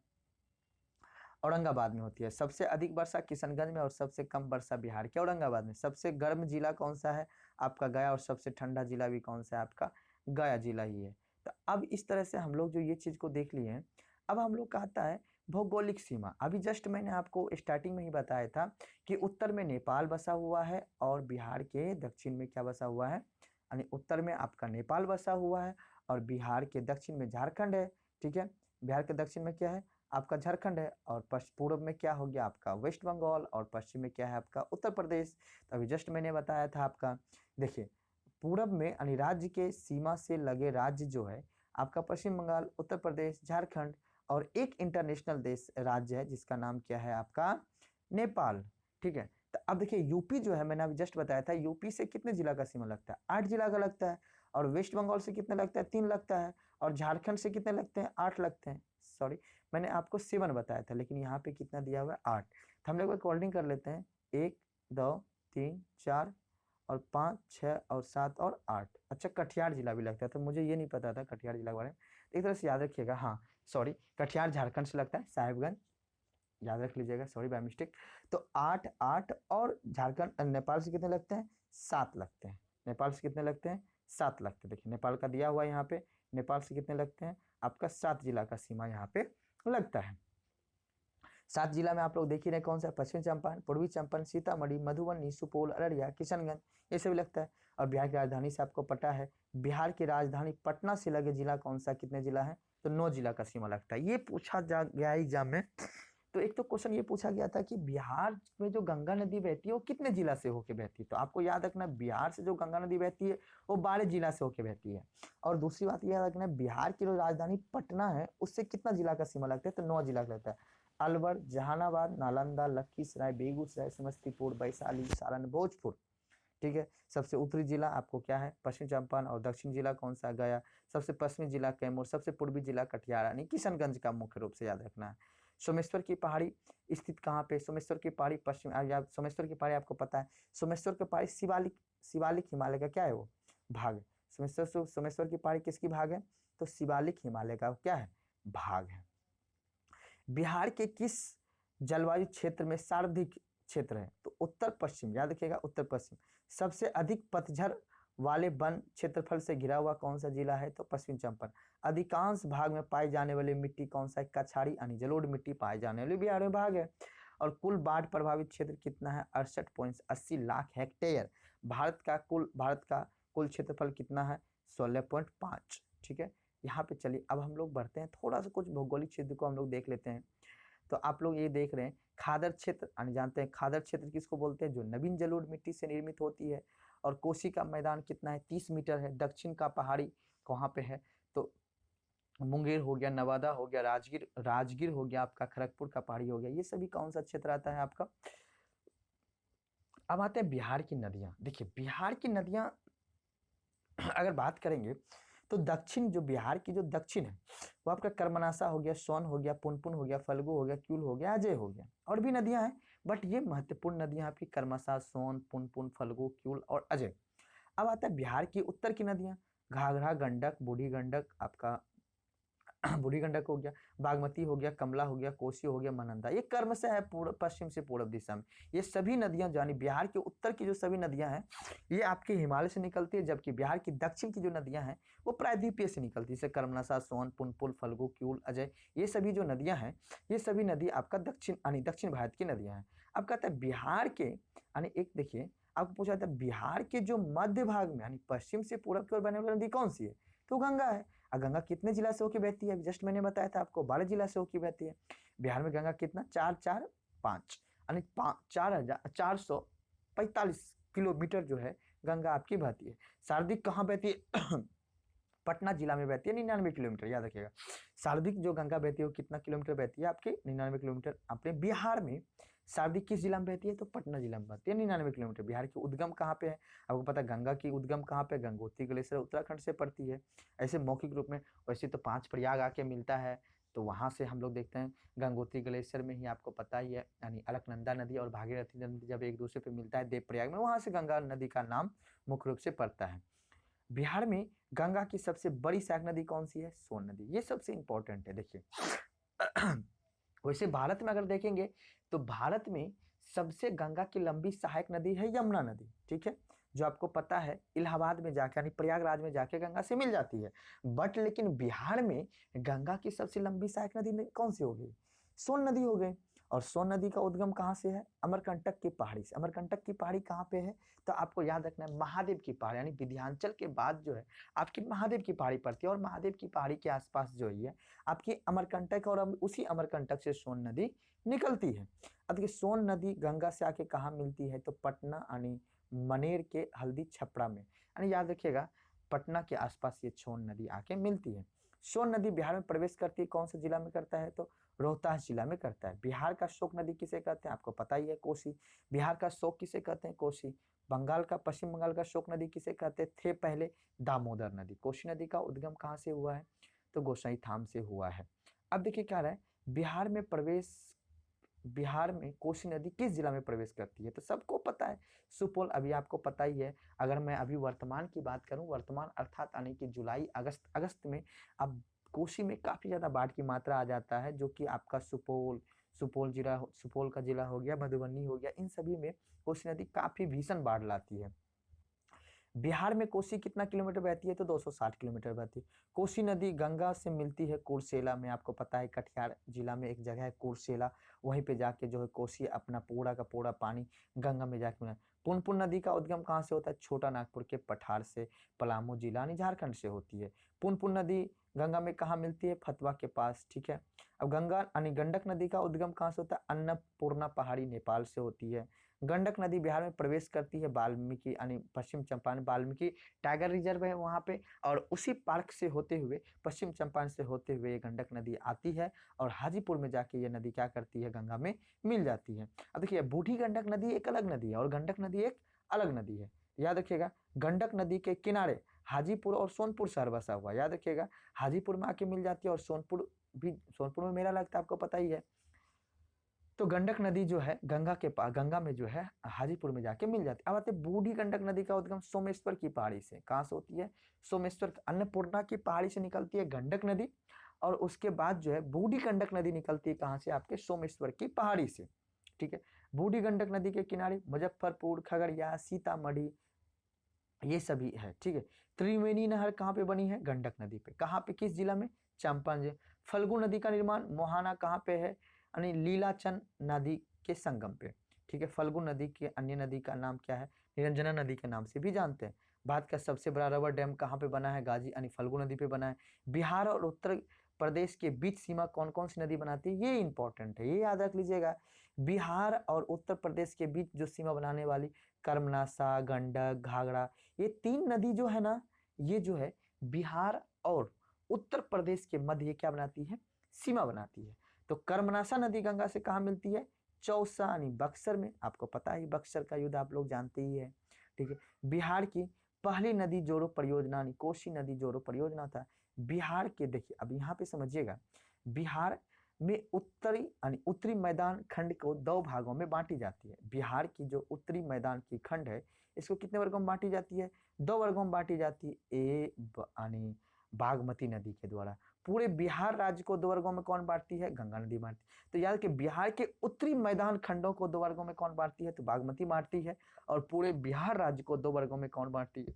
औरंगाबाद में होती है। सबसे अधिक वर्षा किशनगंज में, और सबसे कम वर्षा बिहार के औरंगाबाद में। सबसे गर्म जिला कौन सा है? आपका गया। और सबसे ठंडा जिला भी कौन सा है? आपका गया जिला ही है। तो अब इस तरह से हम लोग जो ये चीज को देख लिए हैं, अब हम लोग कहता है भौगोलिक सीमा। अभी जस्ट मैंने आपको स्टार्टिंग में ही बताया था कि उत्तर में नेपाल बसा हुआ है, और बिहार के दक्षिण में क्या बसा हुआ है? यानी उत्तर में आपका नेपाल बसा हुआ है, और बिहार के दक्षिण में झारखंड है, ठीक है। बिहार के दक्षिण में क्या है? आपका झारखंड है, और पूर्व में क्या हो गया आपका? वेस्ट बंगाल, और पश्चिम में क्या है आपका? उत्तर प्रदेश। तो अभी जस्ट मैंने बताया था आपका, देखिए पूरब में यानी राज्य के सीमा से लगे राज्य जो है आपका पश्चिम बंगाल, उत्तर प्रदेश, झारखंड, और एक इंटरनेशनल देश राज्य है जिसका नाम क्या है आपका? नेपाल, ठीक है। तो अब देखिए यूपी जो है, मैंने अभी जस्ट बताया था, यूपी से कितने जिला का सीमा लगता है? 8 जिला का लगता है। और वेस्ट बंगाल से कितने लगता है? 3 लगता है। और झारखंड से कितने लगते हैं? 8 लगते हैं। सॉरी, मैंने आपको 7 बताया था, लेकिन यहाँ पे कितना दिया हुआ है? 8। तो हम लोग अकॉर्डिंग कर लेते हैं, 1 2 3 4 और 5 6 और 7 और 8। अच्छा, कटिहार जिला भी लगता है, तो मुझे ये नहीं पता था कटिहार जिला के बारे में। एक तरह से याद रखिएगा, हाँ सॉरी, कटिहार झारखंड से लगता है, साहेबगंज याद रख लीजिएगा, सॉरी बाय मिस्टेक। तो 8 8 और झारखंड नेपाल से कितने लगते हैं? 7 लगते हैं। नेपाल से कितने लगते हैं? 7 लगते हैं। देखिए नेपाल का दिया हुआ है यहाँ पे, नेपाल से कितने लगते हैं? आपका 7 जिला का सीमा यहाँ पे लगता है। 7 जिला में आप लोग देख ही रहे कौन सा? पश्चिमी चंपारण, पूर्वी चंपारण, सीतामढ़ी, मधुबनी, सुपौल, अररिया, किशनगंज, ये सभी लगता है। और बिहार की राजधानी से आपको पता है, बिहार की राजधानी पटना से लगे जिला कौन सा? कितने जिला है? तो 9 जिला का सीमा लगता है। ये पूछा जा गया एग्जाम में। तो एक तो क्वेश्चन ये पूछा गया था कि बिहार में जो गंगा नदी बहती है वो कितने जिला से होके बहती है? तो आपको याद रखना, बिहार से जो गंगा नदी बहती है वो 12 जिला से होके बहती है। और दूसरी बात याद रखना, बिहार की जो राजधानी पटना है उससे कितना जिला का सीमा लगता है? तो 9 जिला का लगता है। अलवर, जहानाबाद, नालंदा, लखीसराय, बेगूसराय, समस्तीपुर, वैशाली, सारण, भोजपुर, ठीक है। सबसे उत्तरी जिला आपको क्या है? पश्चिम चंपारण। और दक्षिण जिला कौन सा? गया। सबसे पश्चिमी जिला कैमूर। सबसे पूर्वी जिला कटिहार यानी किशनगंज का मुख्य रूप से याद रखना है। सोमेश्वर की पहाड़ी स्थित कहाँ पे? सोमेश्वर की पहाड़ी पश्चिम, सोमेश्वर की पहाड़ी आपको पता है, सोमेश्वर की पहाड़ी शिवालिक हिमालय का क्या है? वो भाग। सोमेश्वर की पहाड़ी किसकी भाग है? तो शिवालिक हिमालय का क्या है? भाग है। बिहार के किस जलवायु क्षेत्र में सर्वाधिक क्षेत्र है? तो उत्तर पश्चिम, याद रखिएगा उत्तर पश्चिम। सबसे अधिक पतझड़ वाले वन क्षेत्रफल से घिरा हुआ कौन सा जिला है? तो पश्चिम चंपारण। अधिकांश भाग में पाई जाने वाली मिट्टी कौन सा है? कछाड़ी यानी जलोढ़ मिट्टी पाई जाने वाली बिहार में भाग है। और कुल बाढ़ प्रभावित क्षेत्र कितना है? 68.80 लाख हेक्टेयर। भारत का कुल क्षेत्रफल कितना है? 16.5। ठीक है, यहाँ पे चलिए अब हम लोग बढ़ते हैं, थोड़ा सा कुछ भौगोलिक क्षेत्र को हम लोग देख लेते हैं। तो आप लोग ये देख रहे हैं खादर क्षेत्र, यानी जानते हैं खादर क्षेत्र किसको बोलते हैं? जो नवीन जलोढ़ मिट्टी से निर्मित होती है। और कोसी का मैदान कितना है? 30 मीटर है। दक्षिण का पहाड़ी कहाँ पे है? तो मुंगेर हो गया, नवादा हो गया, राजगीर हो गया, आपका खड़गपुर का पहाड़ी हो गया, ये सभी कौन सा क्षेत्र आता है आपका? अब आते हैं बिहार की नदियां। देखिए बिहार की नदियां अगर बात करेंगे तो दक्षिण, जो बिहार की जो दक्षिण है वो आपका कर्मनाशा हो गया, सोन हो गया, पुनपुन हो गया, फल्गु हो गया, क्यूल हो गया, अजय हो गया। और भी नदियां हैं बट ये महत्वपूर्ण नदियां आपकी कर्मशा, सोन, पुनपुन, फल्गु, क्यूल और अजय। अब आता है बिहार की उत्तर की नदियां। घाघरा, गंडक, बूढ़ी गंडक, आपका बूढ़ी गंडक हो गया, बागमती हो गया, कमला हो गया, कोसी हो गया, महानंदा। ये कर्म से है पश्चिम से पूर्व दिशा में। ये सभी नदियां यानी बिहार के उत्तर की जो सभी नदियां हैं ये आपके हिमालय से निकलती है, जबकि बिहार की दक्षिण की जो नदियां हैं वो प्रायद्वीपीय से निकलती है, जैसे कर्मनाशा, सोन, पुनपुन, फल्गु, क्यूल, अजय। ये सभी जो नदियां हैं ये सभी नदी आपका दक्षिण यानी दक्षिण भारत की नदियां हैं। अब कहता है बिहार के यानी एक देखिए आपको पूछा था बिहार के जो मध्य भाग में यानी पश्चिम से पूरब की ओर बहने वाली नदी कौन सी है? तो गंगा है। और गंगा कितने जिला से होकर बहती है? जस्ट मैंने बताया था आपको 12 जिला से होकर बहती है। बिहार में गंगा कितना? 445 यानी 4445 किलोमीटर जो है गंगा आपकी बहती है। शारदिक कहाँ बहती है? पटना जिला में बहती है, 99 किलोमीटर, याद रखिएगा। शारदिक जो गंगा बहती है वो कितना किलोमीटर बहती है? आपके 99 किलोमीटर। अपने बिहार में शारदिक किस जिला में बहती है? तो पटना जिला में बहती है, 99 किलोमीटर। बिहार की उद्गम कहाँ पे है? आपको पता है गंगा की उद्गम कहाँ पे? गंगोत्री ग्लेशियर उत्तराखंड से पड़ती है। ऐसे मौखिक रूप में वैसे तो 5 प्रयाग आके मिलता है, तो वहां से हम लोग देखते हैं गंगोत्री ग्लेशियर में ही आपको पता ही है, यानी अलकनंदा नदी और भागीरथी नदी जब एक दूसरे पे मिलता है देवप्रयाग में, वहां से गंगा नदी का नाम मुख्य रूप से पड़ता है। बिहार में गंगा की सबसे बड़ी सहायक नदी कौन सी है? सोन नदी। ये सबसे इंपॉर्टेंट है। देखिए वैसे भारत में अगर देखेंगे तो भारत में सबसे गंगा की लंबी सहायक नदी है यमुना नदी। ठीक है, जो आपको पता है इलाहाबाद में जाके यानी प्रयागराज में जाके गंगा से मिल जाती है। बट लेकिन बिहार में गंगा की सबसे लंबी सहायक नदी कौन सी हो गई? सोन नदी हो गई। और सोन नदी का उद्गम कहाँ से है? अमरकंटक की पहाड़ी से। अमरकंटक की पहाड़ी कहाँ पे है? तो आपको याद रखना है महादेव की पहाड़ी, यानी विंध्याचल के बाद जो है आपकी महादेव की पहाड़ी पड़ती है। और महादेव की पहाड़ी के आसपास जो है आपकी अमरकंटक, और अब उसी अमरकंटक से सोन नदी निकलती है। अब देखिए सोन नदी गंगा से आके कहाँ मिलती है? तो पटना यानी मनेर के हल्दी छपरा में, यानी याद रखिएगा पटना के आसपास ये सोन नदी आके मिलती है। सोन नदी बिहार में प्रवेश करती है, कौन से जिला में करता है? तो रोहतास जिला में करता है। बिहार का शोक नदी किसे कहते हैं? आपको पता ही है, कोसी। बिहार का शोक किसे कहते हैं? कोसी। पश्चिम बंगाल का शोक नदी किसे कहते थे पहले? दामोदर नदी। कोसी नदी का उद्गम कहाँ से हुआ है? तो गोसाई थाम से हुआ है। अब देखिए क्या रहा है, बिहार में कोसी नदी किस जिला में प्रवेश करती है? तो सबको पता है सुपौल। अभी आपको पता ही है। अगर मैं अभी वर्तमान की बात करूं, वर्तमान अर्थात आने की जुलाई अगस्त में अब कोसी में काफी ज्यादा बाढ़ की मात्रा आ जाता है, जो कि आपका सुपौल का जिला हो गया, मधुबनी हो गया, इन सभी में कोसी नदी काफी भीषण बाढ़ लाती है। बिहार में कोसी कितना किलोमीटर बहती है? तो 260 किलोमीटर बहती है। कोसी नदी गंगा से मिलती है कुर्सेला में। आपको पता है कटिहार जिला में एक जगह है कुर्सेला, वहीं पे जाके जो है कोसी अपना पूरा का पूरा पानी गंगा में जाके मिला। पुनपुन नदी का उद्गम कहाँ से होता है? छोटा नागपुर के पठार से, पलामू जिला यानी झारखंड से होती है। पुनपुन नदी गंगा में कहाँ मिलती है? फतवा के पास। ठीक है, अब गंगा यानी गंडक नदी का उद्गम कहाँ से होता है? अन्नपूर्णा पहाड़ी नेपाल से होती है। गंडक नदी बिहार में प्रवेश करती है वाल्मीकि यानी पश्चिम चंपारण, वाल्मीकि टाइगर रिजर्व है वहां पे, और उसी पार्क से होते हुए पश्चिम चंपारण से होते हुए ये गंडक नदी आती है और हाजीपुर में जाके ये नदी क्या करती है? गंगा में मिल जाती है। अब देखिए बूढ़ी गंडक नदी एक अलग नदी है और गंडक नदी एक अलग नदी है। याद रखिएगा गंडक नदी के किनारे हाजीपुर और सोनपुर शहर बसा हुआ, याद रखिएगा हाजीपुर में आके मिल जाती है, और सोनपुर में मेला लगता है, आपको पता ही है। तो गंडक नदी जो है गंगा में जो है हाजीपुर में जाके मिल जाती है। अब आते बूढ़ी गंडक नदी का उद्गम सोमेश्वर की पहाड़ी से। कहाँ से होती है? सोमेश्वर अन्नपूर्णा की पहाड़ी से निकलती है गंडक नदी, और उसके बाद जो है बूढ़ी गंडक नदी निकलती है कहाँ से? आपके सोमेश्वर की पहाड़ी से। ठीक है, बूढ़ी गंडक नदी के किनारे मुजफ्फरपुर, खगड़िया, सीतामढ़ी ये सभी है। ठीक है। त्रिवेणी नहर कहाँ पे बनी है? गंडक नदी पे। कहाँ पे? किस जिला में? चंपारण। फल्गु नदी का निर्माण मोहाना कहाँ पे है? यानी लीलाचन नदी के संगम पे। ठीक है। फल्गु नदी के अन्य नदी का नाम क्या है? निरंजना नदी के नाम से भी जानते हैं। भारत का सबसे बड़ा रबर डैम कहाँ पे बना है? गाजी यानी फल्गु नदी पे बना है। बिहार और उत्तर प्रदेश के बीच सीमा कौन कौन सी नदी बनाती है? ये इंपॉर्टेंट है, ये याद रख लीजिएगा। बिहार और उत्तर प्रदेश के बीच जो सीमा बनाने वाली कर्मनाशा, गंडक, घाघरा, ये 3 नदी जो है ना, ये जो है बिहार और उत्तर प्रदेश के मध्य क्या बनाती है? सीमा बनाती है। तो कर्मनाशा नदी गंगा से कहाँ मिलती है? चौसा यानी बक्सर में। आपको पता है बक्सर का युद्ध आप लोग जानते ही है। ठीक है। बिहार की पहली नदी जोड़ो परियोजना यानी कोसी नदी जोड़ो परियोजना था। बिहार के, देखिए अब यहाँ पे समझिएगा, बिहार में उत्तरी यानी उत्तरी मैदान खंड को 2 भागों में बांटी जाती है। बिहार की जो उत्तरी मैदान की खंड है, इसको कितने वर्गों में बांटी जाती है? 2 वर्गों में बांटी जाती है। यानी बागमती नदी के द्वारा। पूरे बिहार राज्य को 2 वर्गों में कौन बांटती है? गंगा नदी बांटती है। तो याद कि बिहार के उत्तरी मैदान खंडों को 2 वर्गों में कौन बांटती है? तो बागमती बांटती है। और पूरे बिहार राज्य को 2 वर्गों में कौन बांटती है?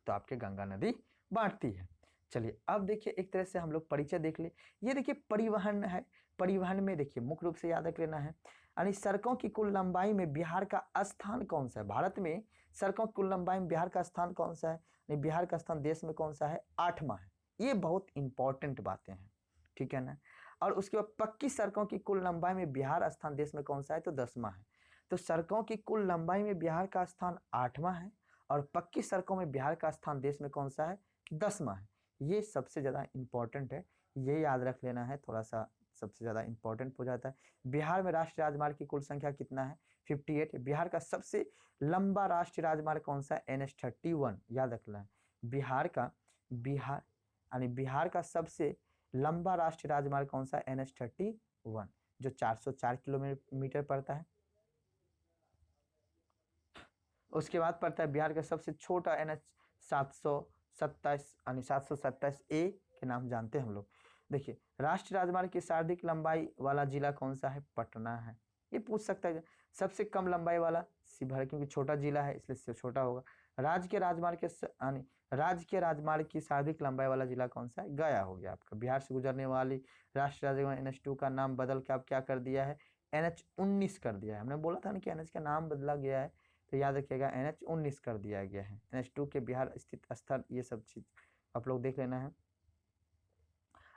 तो आपके गंगा नदी बांटती है। चलिए अब देखिए, एक तरह से हम लोग परिचय देख ले। ये देखिए परिवहन है। परिवहन में देखिए मुख्य रूप से याद रख लेना है, यानी सड़कों की कुल लंबाई में बिहार का स्थान कौन सा है? भारत में सड़कों की कुल लंबाई में बिहार का स्थान कौन सा है? नहीं, बिहार का स्थान देश में कौन सा है? 8वां है। ये बहुत इंपॉर्टेंट बातें हैं, ठीक है ना। और उसके बाद पक्की सड़कों की कुल लंबाई में बिहार स्थान देश में कौन सा है? तो 10वां है। तो सड़कों की कुल लंबाई में बिहार का स्थान 8वां है और पक्की सड़कों में बिहार का स्थान देश में कौन सा है? 10वां है। ये सबसे ज़्यादा इंपॉर्टेंट है, ये याद रख लेना है, थोड़ा सा सबसे ज़्यादा इंपॉर्टेंट हो जाता है। बिहार में राष्ट्रीय राजमार्ग की कुल संख्या कितना है? 58 है। बिहार का सबसे लंबा राष्ट्रीय राजमार्ग कौन सा है? NH-31 याद रखना है। बिहार का सबसे लंबा राष्ट्रीय राजमार्ग कौन सा है? NH-31 जो 404 किलोमीटर पड़ता है। उसके बाद पड़ता है बिहार का सबसे छोटा NH-727 यानी 727A के नाम जानते हैं हम लोग। देखिए राष्ट्रीय राजमार्ग की सर्वाधिक लंबाई वाला जिला कौन सा है? पटना है। ये पूछ सकता है। सबसे कम लंबाई वाला शिवहर, क्योंकि छोटा जिला है इसलिए छोटा होगा। राज्य के राजमार्ग की सर्वाधिक लंबाई वाला जिला कौन सा है? गया हो गया आपका। बिहार से गुजरने वाली राष्ट्रीय राजमार्ग NH-2 का नाम बदल के अब क्या कर दिया है? NH-19 कर दिया है। हमने बोला था ना कि NH का नाम बदला गया है, तो याद रखिएगा NH-19 कर दिया गया है। NH-2 के बिहार स्थित स्थल, ये सब चीज आप लोग देख लेना है।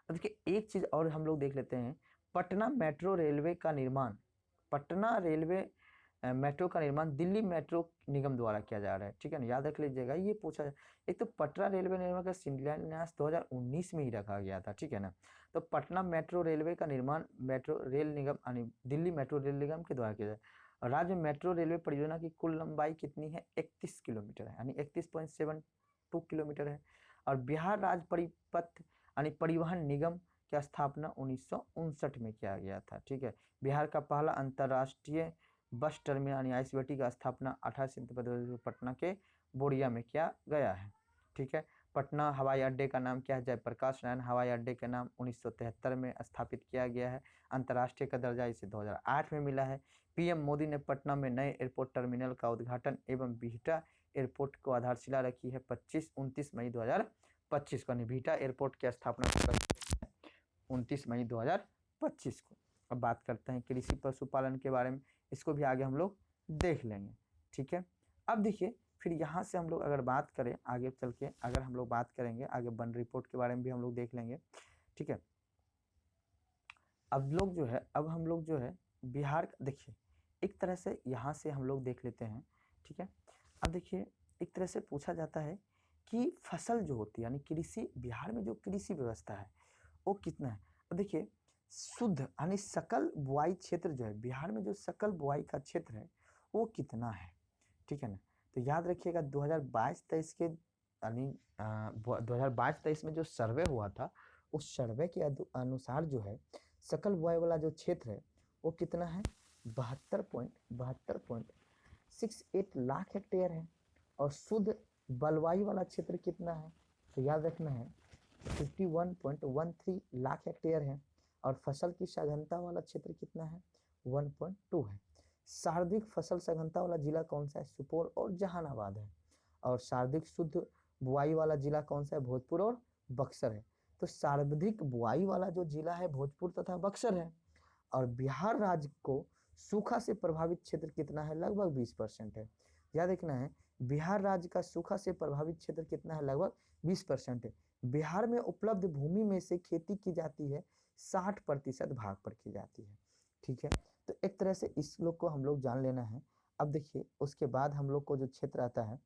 अब देखिए एक चीज और हम लोग देख लेते हैं, पटना मेट्रो रेलवे का निर्माण, पटना रेलवे मेट्रो का निर्माण दिल्ली मेट्रो निगम द्वारा किया जा रहा है। ठीक है ना, याद रख लीजिएगा। ये पूछा जाए, एक तो पटना रेलवे निर्माण का शिलान्यास 2019 में ही रखा गया था। ठीक है ना। तो पटना मेट्रो रेलवे का निर्माण मेट्रो रेल निगम यानी दिल्ली मेट्रो रेल निगम के द्वारा किया जाए। राज्य में मेट्रो रेलवे परियोजना की कुल लंबाई कितनी है? 31 किलोमीटर है, यानी 31.72 किलोमीटर है। और बिहार राज्य परिपथ यानी परिवहन निगम की स्थापना 1959 में किया गया था। ठीक है। बिहार का पहला अंतर्राष्ट्रीय बस टर्मिनल यानी ICBT का स्थापना 18 सितंबर 2000 पटना के बोरिया में किया गया है। ठीक है। पटना हवाई अड्डे का नाम क्या है? जयप्रकाश नारायण हवाई अड्डे का नाम 1973 में स्थापित किया गया है। अंतर्राष्ट्रीय का दर्जा इसे 2008 में मिला है। PM मोदी ने पटना में नए एयरपोर्ट टर्मिनल का उद्घाटन एवं बिहटा एयरपोर्ट को आधारशिला रखी है 29 मई 2025 को। बिहटा एयरपोर्ट की स्थापना 29 मई 2025 को। अब बात करते हैं कृषि पशुपालन के बारे में, इसको भी आगे हम लोग देख लेंगे। ठीक है। अब देखिए फिर यहाँ से हम लोग अगर बात करें आगे चल के, अगर हम लोग बात करेंगे आगे वन रिपोर्ट के बारे में भी हम लोग देख लेंगे। ठीक है। अब हम लोग जो है बिहार, देखिए एक तरह से यहाँ से हम लोग देख लेते हैं। ठीक है। अब देखिए एक तरह से पूछा जाता है कि फसल जो होती है यानी कृषि, बिहार में जो कृषि व्यवस्था है वो कितना है? अब देखिए शुद्ध यानी सकल बुआई क्षेत्र जो है बिहार में, जो सकल बुआई का क्षेत्र है वो कितना है? ठीक है ना। तो याद रखिएगा 2022-23 के यानी 2022-23 में जो सर्वे हुआ था, उस सर्वे के अनुसार जो है सकल बुआई वाला जो क्षेत्र है वो कितना है? 72.68 लाख हेक्टेयर है। और शुद्ध बलुआई वाला क्षेत्र कितना है? तो याद रखना है 51.13 लाख हेक्टेयर है। और फसल की सघनता वाला क्षेत्र कितना है? 1.2 है। सर्वाधिक फसल सघनता वाला जिला कौन सा है? सुपौल और जहानाबाद है। और सर्वाधिक शुद्ध बुआई वाला जिला कौन सा है? भोजपुर और बक्सर है। तो सर्वाधिक बुआई वाला जो जिला है भोजपुर तथा बक्सर है। और बिहार राज्य को सूखा से प्रभावित क्षेत्र कितना है? लगभग 20% है। याद रखना है, बिहार राज्य का सूखा से प्रभावित क्षेत्र कितना है? लगभग 20% है। बिहार में उपलब्ध भूमि में से खेती की जाती है 60% भाग पर की जाती है। ठीक है, तो एक तरह से इस लोग को हम लोग जान लेना है। अब देखिए उसके बाद हम लोग को जो क्षेत्र आता है,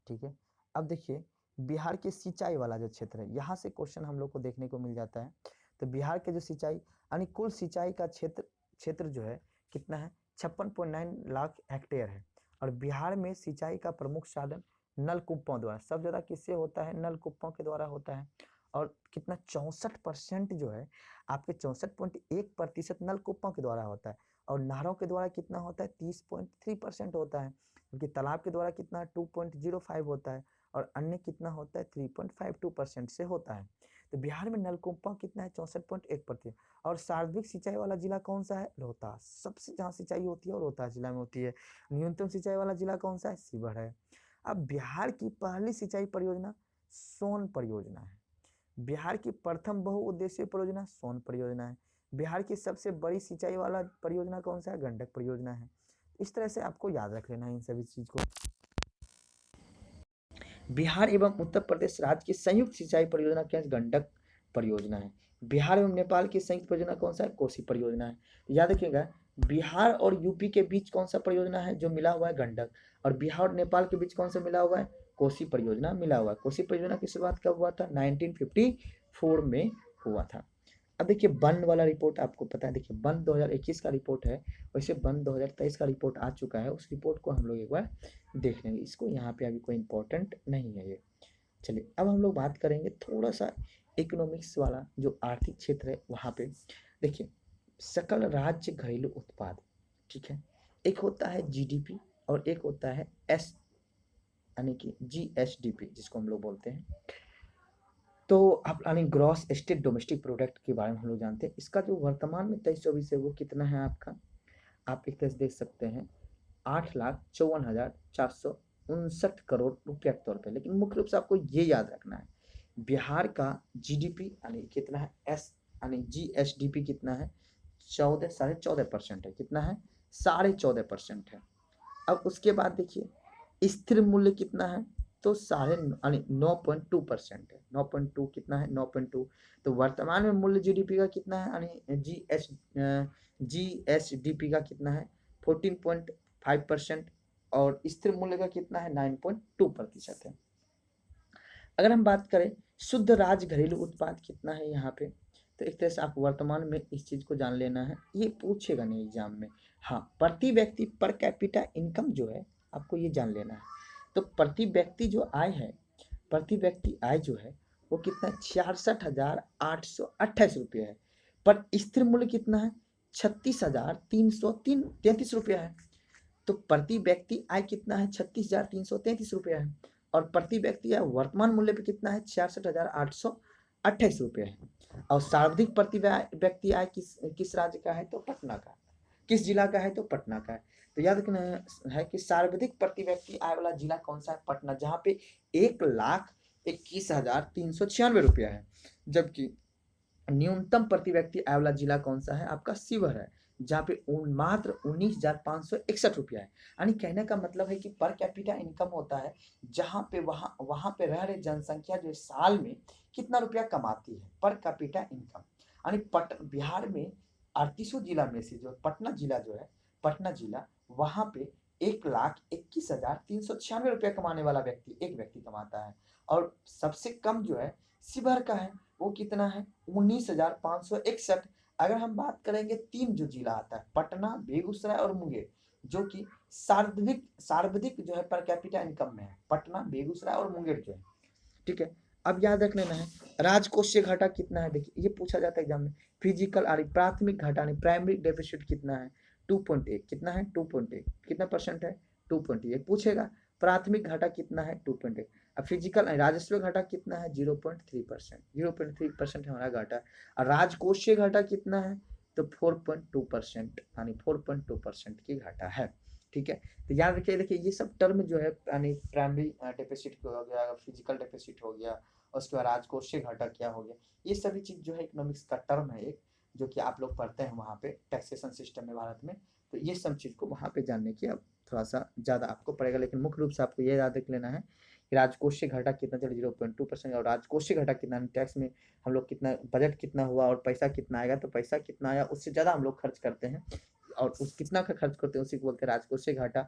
ठीक है, अब देखिए बिहार के सिंचाई वाला जो क्षेत्र है, यहाँ से क्वेश्चन हम लोग को देखने को मिल जाता है। तो बिहार के जो सिंचाई यानी कुल सिंचाई का क्षेत्र जो है कितना है? 56.9 लाख हेक्टेयर है। और बिहार में सिंचाई का प्रमुख साधन नलकूपों द्वारा, सबसे ज्यादा किससे होता है? नलकूपों के द्वारा होता है। और कितना? 64% जो है आपके 64.1% नलकूपों के द्वारा होता है। और नहरों के द्वारा कितना होता है? 30.3% होता है। क्योंकि तालाब के द्वारा कितना? 2.05 होता है। और अन्य कितना होता है? 3.52% से होता है। तो बिहार में नलकूपों कितना है? 64.1%। और सर्वाधिक सिंचाई वाला जिला कौन सा है? रोहतास। सबसे जहाँ सिंचाई होती है वो रोहतास जिला में होती है। न्यूनतम सिंचाई वाला जिला कौन सा है? शिवहर है। अब बिहार की पहली सिंचाई परियोजना सोन परियोजना है। बिहार की प्रथम बहुउद्देशीय परियोजना सोन परियोजना है। बिहार की सबसे बड़ी सिंचाई वाला परियोजना कौन सा है? गंडक परियोजना है। इस तरह से आपको याद रख लेना है इन सभी चीज को। बिहार एवं उत्तर प्रदेश राज्य की संयुक्त सिंचाई परियोजना क्या है? गंडक परियोजना है। बिहार एवं नेपाल की संयुक्त परियोजना कौन सा है? कोसी परियोजना है। याद रखिएगा, बिहार और यूपी के बीच कौन सा परियोजना है जो मिला हुआ है? गंडक। और बिहार और नेपाल के बीच कौन सा मिला हुआ है? कोसी परियोजना मिला हुआ है। कोसी परियोजना की शुरुआत कब हुआ था? 1954 में हुआ था। अब देखिए वन वाला रिपोर्ट आपको पता है, देखिए वन 2021 का रिपोर्ट है, वैसे वन 2023 का रिपोर्ट आ चुका है। उस रिपोर्ट को हम लोग एक बार देख लेंगे। इसको यहाँ पे अभी कोई इंपॉर्टेंट नहीं है ये। चलिए अब हम लोग बात करेंगे थोड़ा सा इकोनॉमिक्स वाला जो आर्थिक क्षेत्र है वहाँ पे। देखिए सकल राज्य घरेलू उत्पाद, ठीक है, एक होता है जीडीपी और एक होता है एस यानी कि जीएसडीपी जिसको हम लोग बोलते हैं। तो आप यानी ग्रॉस स्टेट डोमेस्टिक प्रोडक्ट के बारे में हम लोग जानते हैं। इसका जो वर्तमान में 23-24 है वो कितना है आपका? आप एक तरह से देख सकते हैं 8,54,459 करोड़ रुपया के तौर पे। लेकिन मुख्य रूप से आपको ये याद रखना है बिहार का जीडीपी यानी कितना है? एस यानी जीएसडीपी कितना है? 14.5% है। कितना है? 14.5% है। अब उसके बाद देखिए स्थिर मूल्य कितना है? तो 9.2% है। 9.2 कितना है? 9.2। तो वर्तमान में मूल्य जीडीपी का कितना है? यानी जीएसडीपी का कितना है? 14.5%। और स्थिर मूल्य का कितना है? 9.2% है। अगर हम बात करें शुद्ध राज्य घरेलू उत्पाद कितना है यहाँ पे, तो एक तरह से आप वर्तमान में इस चीज को जान लेना है, ये पूछेगा नहीं एग्जाम में। हाँ, प्रति व्यक्ति पर कैपिटा इनकम जो है आपको ये जान लेना है। तो प्रति व्यक्ति जो आय है, प्रति व्यक्ति आय जो है वो कितना है? 66,828 रुपये है। पर स्थिर मूल्य कितना है? 36,333 रुपया है। तो प्रति व्यक्ति आय कितना है? 36,333 रुपया है। और प्रति व्यक्ति आय वर्तमान मूल्य पे कितना है? 66,828 रुपया है। और सर्वाधिक प्रति व्यक्ति आय किस राज्य का है? तो पटना का। किस जिला का है? तो पटना का है। तो याद रखना है कि सर्वाधिक प्रति व्यक्ति आय वाला जिला कौन सा है? पटना, जहाँ पे 1,21,396 रुपया है। जबकि न्यूनतम प्रति व्यक्ति आय वाला जिला कौन सा है? आपका शिवहर है, जहाँ पे मात्र 19,561 रुपया है। यानी कहने का मतलब है कि पर कैपिटा इनकम होता है जहाँ पे वहां पे रह रहे जनसंख्या जो साल में कितना रुपया कमाती है, पर कैपिटा इनकम। यानी बिहार में 38 जिला में से जो पटना जिला जो है, पटना जिला वहां पे 1,21,396 रुपया कमाने वाला व्यक्ति एक व्यक्ति कमाता है। और सबसे कम जो है शिवहर का है, वो कितना है? 19,561। अगर हम बात करेंगे तीन जो जिला आता है पटना, बेगूसराय और मुंगेर, जो कि सर्वाधिक जो है पर कैपिटा इनकम में है, पटना, बेगूसराय और मुंगेर जो है। ठीक है, अब याद रख लेना है राजकोषीय घाटा कितना है। देखिए ये पूछा जाता है एग्जाम में। फिजिकल प्राथमिक घाटा नहीं, प्राइमरी डेफिसिट कितना है? 2.1। कितना है? 2.1। कितना परसेंट है? 2.1 पूछेगा। प्राथमिक घाटा कितना है? 2.1। अब फिजिकल राजस्व घाटा कितना है? 0.3%। 0.3% हमारा घाटा। और राजकोषीय घाटा कितना है? तो 4.2% यानी 4.2% की घाटा है। ठीक है, तो याद रखिए, देखिए ये सब टर्म जो है यानी प्राइमरी डेफिसिट हो गया, फिजिकल डेफिसिट हो गया, और उसके बाद राजकोषीय घाटा क्या हो गया, ये सभी चीज जो है इकोनॉमिक्स का टर्म है एक, जो कि आप लोग पढ़ते हैं वहाँ पे टैक्सेशन सिस्टम में भारत में। तो ये सब चीज को वहाँ पे जानने की अब थोड़ा सा ज़्यादा आपको पड़ेगा, लेकिन मुख्य रूप से आपको ये याद रख लेना है कि राजकोषीय घाटा कितना चले 0.2%, और राजकोषीय घाटा कितना, टैक्स में हम लोग कितना, बजट कितना हुआ और पैसा कितना आएगा, तो पैसा कितना आया उससे ज़्यादा हम लोग खर्च करते हैं, और उस कितना का खर्च करते हैं उसी को बोलते हैं राजकोषीय घाटा।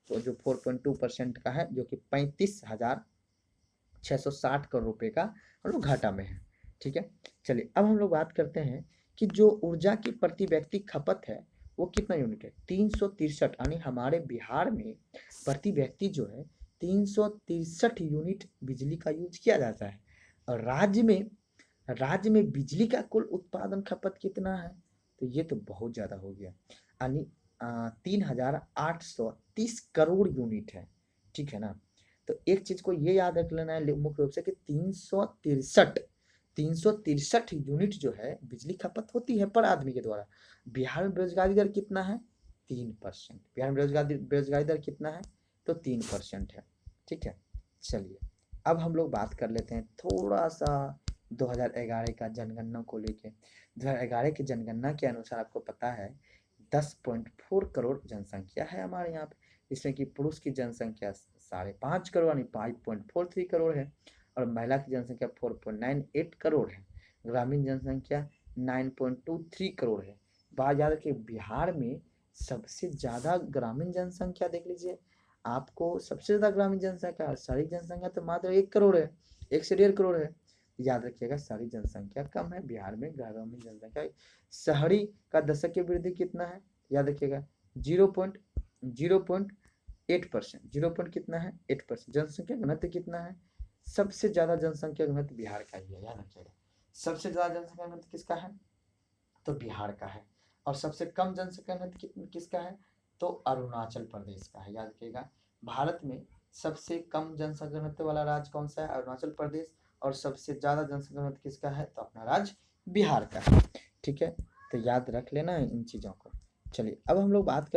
तो जो 4.2% का है, जो कि 35,660 करोड़ रुपए का हम लोग घाटा में है। ठीक है, चलिए अब हम लोग बात करते हैं कि जो ऊर्जा की प्रति व्यक्ति खपत है वो कितना यूनिट है, 363, यानी हमारे बिहार में प्रति व्यक्ति जो है 363 यूनिट बिजली का यूज किया जाता है। और राज्य में बिजली का कुल उत्पादन खपत कितना है, तो ये तो बहुत ज़्यादा हो गया, यानी 3,830 करोड़ यूनिट है। ठीक है ना, तो एक चीज को ये याद रख लेना है मुख्य रूप से कि 363 यूनिट जो है बिजली खपत होती है पर आदमी के द्वारा। बिहार में बेरोजगारी दर कितना है, 3%। बिहार में बेरोजगारी दर कितना है, तो 3% है। ठीक है, चलिए अब हम लोग बात कर लेते हैं थोड़ा सा 2011 का जनगणना को लेके। 2011 की जनगणना के अनुसार आपको पता है 10.4 करोड़ जनसंख्या है हमारे यहाँ पे, इसमें कि पुरुष की जनसंख्या 5.5 करोड़ यानी 5.43 करोड़ है, और महिला की जनसंख्या 4.98 करोड़ है। ग्रामीण जनसंख्या 9.23 करोड़ है। बात याद रखिए, बिहार में सबसे ज़्यादा ग्रामीण जनसंख्या देख लीजिए, आपको सबसे ज़्यादा ग्रामीण जनसंख्या, शहरी जनसंख्या तो मात्र 1 करोड़ है, 1 से 1.5 करोड़ है। याद रखिएगा शहरी जनसंख्या कम है बिहार में, ग्रामीण जनसंख्या। शहरी का दशकीय वृद्धि कितना है, याद रखिएगा 0.8%, 0 कितना है 8%। जनसंख्या घनत्व कितना है, सबसे ज्यादा जनसंख्या घनत्व बिहार का ही है, याद रखिएगा। सबसे ज्यादा जनसंख्या घनत्व किसका है, तो बिहार का है। और सबसे कम जनसंख्या घनत्व किसका है, तो अरुणाचल प्रदेश का है। याद रखिएगा, भारत में सबसे कम जनसंख्या घनत्व वाला राज्य कौन सा है, अरुणाचल प्रदेश, और सबसे ज्यादा जनसंख्या घनत्व किसका है, तो अपना राज्य बिहार का है। ठीक है, तो याद रख लेना है इन चीजों को। चलिए अब हम लोग बात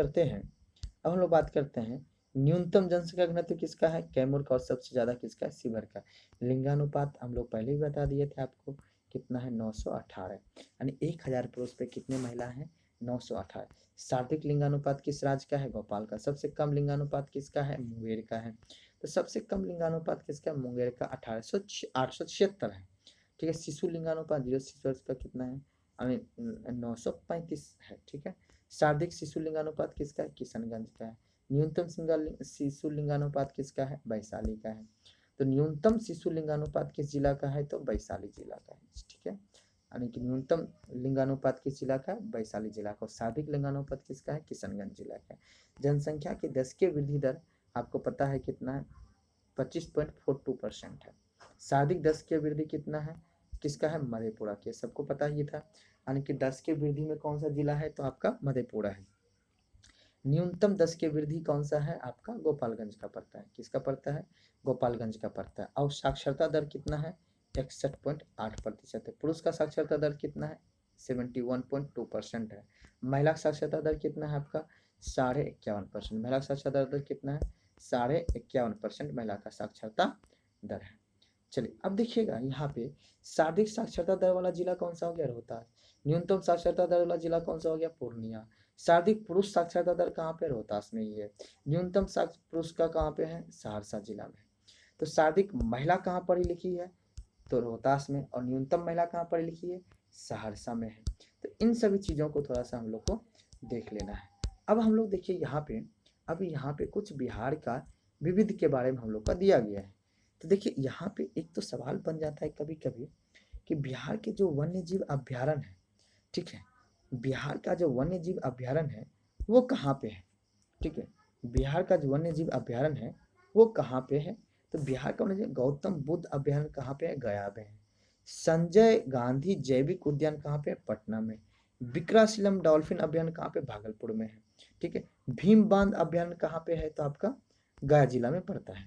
करते हैं न्यूनतम जनसंख्या घनत्व किसका है, कैमूर का, और सबसे ज्यादा किसका है, शिवहर का। लिंगानुपात हम लोग पहले ही बता दिए थे आपको, कितना है 918, यानी 1000 पुरुष पे कितने महिला हैं, 918। सर्वाधिक लिंगानुपात किस राज्य का है, भोपाल का। सबसे कम लिंगानुपात किसका है, मुंगेर का है। तो सबसे कम लिंगानुपात किसका है, मुंगेर का 876 है। ठीक है, शिशु लिंगानुपात 0 से 6 वर्ष का कितना है, 935 है। ठीक है, सर्वाधिक शिशु लिंगानुपात किसका है, किशनगंज का है। न्यूनतम शिशु लिंगानुपात किसका है, वैशाली का है। तो न्यूनतम शिशु लिंगानुपात किस जिला का है, तो वैशाली जिला का है। ठीक है, यानी कि न्यूनतम लिंगानुपात किस जिला का है, वैशाली जिला का। सर्वाधिक लिंगानुपात किसका है, किशनगंज जिला का है। जनसंख्या की दशकीय वृद्धि दर आपको पता है कितना है, 25.42% है। सर्वाधिक दशकीय वृद्धि कितना है, किसका है, मधेपुरा के, सबको पता ही था। यानी कि 10 की वृद्धि में कौन सा जिला है, तो आपका मधेपुरा है। न्यूनतम 10 की वृद्धि कौन सा है, आपका गोपालगंज का पड़ता है। किसका पड़ता है, गोपालगंज का पड़ता है। और साक्षरता दर कितना है, 61.8% है। पुरुष का साक्षरता दर कितना है, 71.2% है। महिला साक्षरता दर कितना है आपका, 51.5%। महिला साक्षरता दर कितना है, 51.5% महिला का साक्षरता दर है। चलिए अब देखिएगा यहाँ पे सर्वाधिक साक्षरता दर वाला जिला कौन सा हो गया, रोहतास। न्यूनतम साक्षरता दर वाला जिला कौन सा हो गया, पूर्णिया। सर्वाधिक पुरुष साक्षरता दर कहाँ पे, रोहतास में ही है। न्यूनतम पुरुष का कहाँ पे है, सहरसा जिला में। तो सर्वाधिक महिला कहाँ पढ़ी लिखी है, तो रोहतास में, और न्यूनतम महिला कहाँ पढ़ी लिखी है, सहरसा में है। तो इन सभी चीज़ों को थोड़ा सा हम लोग को देख लेना है। अब हम लोग देखिए यहाँ पे कुछ बिहार का विविध के बारे में हम लोग का दिया गया है। तो देखिए यहाँ पे एक तो सवाल बन जाता है कभी कभी कि बिहार के जो वन्य जीव अभ्यारण्य है, ठीक है, बिहार का जो वन्य जीव अभ्यारण्य है वो कहाँ पे है। ठीक है, बिहार का जो वन्य जीव अभ्यारण्य है वो कहाँ पे है, तो बिहार का वन्य जीव गौतम बुद्ध अभ्यारण्य कहाँ पे है, गया में है। संजय गांधी जैविक उद्यान कहाँ पे है, पटना में। विक्राशीलम डॉल्फिन अभ्यारण्य कहाँ पे, भागलपुर में है। ठीक है, भीम बांध अभ्यारण्य कहाँ पे है, तो आपका गया जिला में पड़ता है।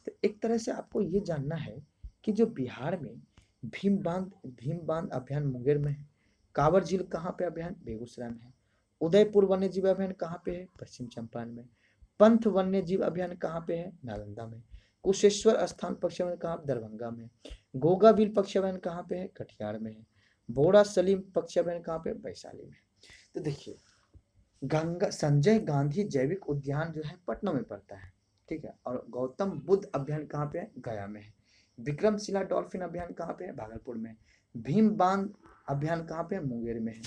तो एक तरह से आपको ये जानना है कि जो बिहार में भीम बांध अभ्यारण्य मुंगेर में है, कांवर झील कहाँ पे अभयारण्य? बेगूसराय में है। उदयपुर वन्य जीव अभयारण्य कहाँ पे है? पश्चिम चंपारण में। पंथ वन्य जीव अभयारण्य कहाँ पे है? नालंदा में। कुशेश्वर स्थान पक्षी अभयारण्य कहाँ? दरभंगा में। गोगाबिल पक्षी अभयारण्य कहाँ पे है? कटिहार में है। बोड़ा सलीम पक्षी अभयारण्य कहाँ पे? वैशाली में। तो देखिए, गंगा संजय गांधी जैविक उद्यान जो है पटना में पड़ता है, ठीक है। और गौतम बुद्ध अभयारण्य कहाँ पे है? गया में है। विक्रमशिला डॉल्फिन अभयारण्य कहाँ पे है? भागलपुर में। भीम बांध अभयारण्य कहाँ पे है? मुंगेर में है।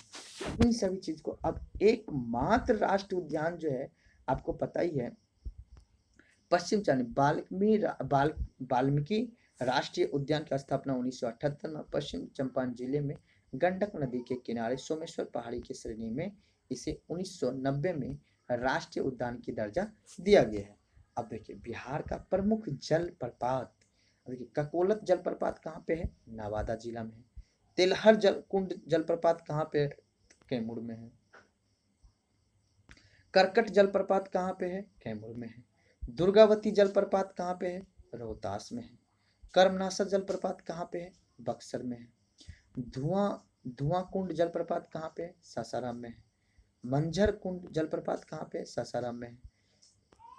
इन सभी चीज को अब एकमात्र राष्ट्रीय उद्यान जो है आपको पता ही है, पश्चिम वाल्मीकि राष्ट्रीय उद्यान की स्थापना 1978 में पश्चिम चंपारण जिले में गंडक नदी के किनारे सोमेश्वर पहाड़ी की श्रेणी में इसे 1990 में राष्ट्रीय उद्यान की दर्जा दिया गया है। अब देखिए, बिहार का प्रमुख जलप्रपात, देखिए ककोलत जलप्रपात कहाँ पे है? नवादा जिला में है। तिलहर कुंड जलप्रपात कहाँ पे? कैमूर में है। करकट जलप्रपात कहाँ पे है? कैमूर में है। दुर्गावती जलप्रपात कहाँ पे है? रोहतास में है। कर्मनासा जलप्रपात कहाँ पे है? बक्सर में है। धुआं धुआं कुंड जलप्रपात कहाँ पे है? सासाराम में है। मंझर कुंड जलप्रपात कहाँ पे है? सासाराम में है।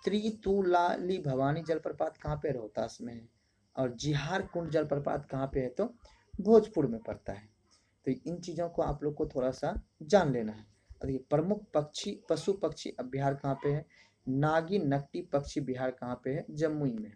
त्रितुलाली भवानी जलप्रपात कहाँ पे? रोहतास में है। और जिहार कुंड जलप्रपात कहाँ पे है? तो भोजपुर में पड़ता है। तो इन चीजों को आप लोग को थोड़ा सा जान लेना है। और ये प्रमुख पशु पक्षी अभ्यारण्य कहाँ पे है? नागी नकटी पक्षी विहार कहाँ पे है? जमुई में।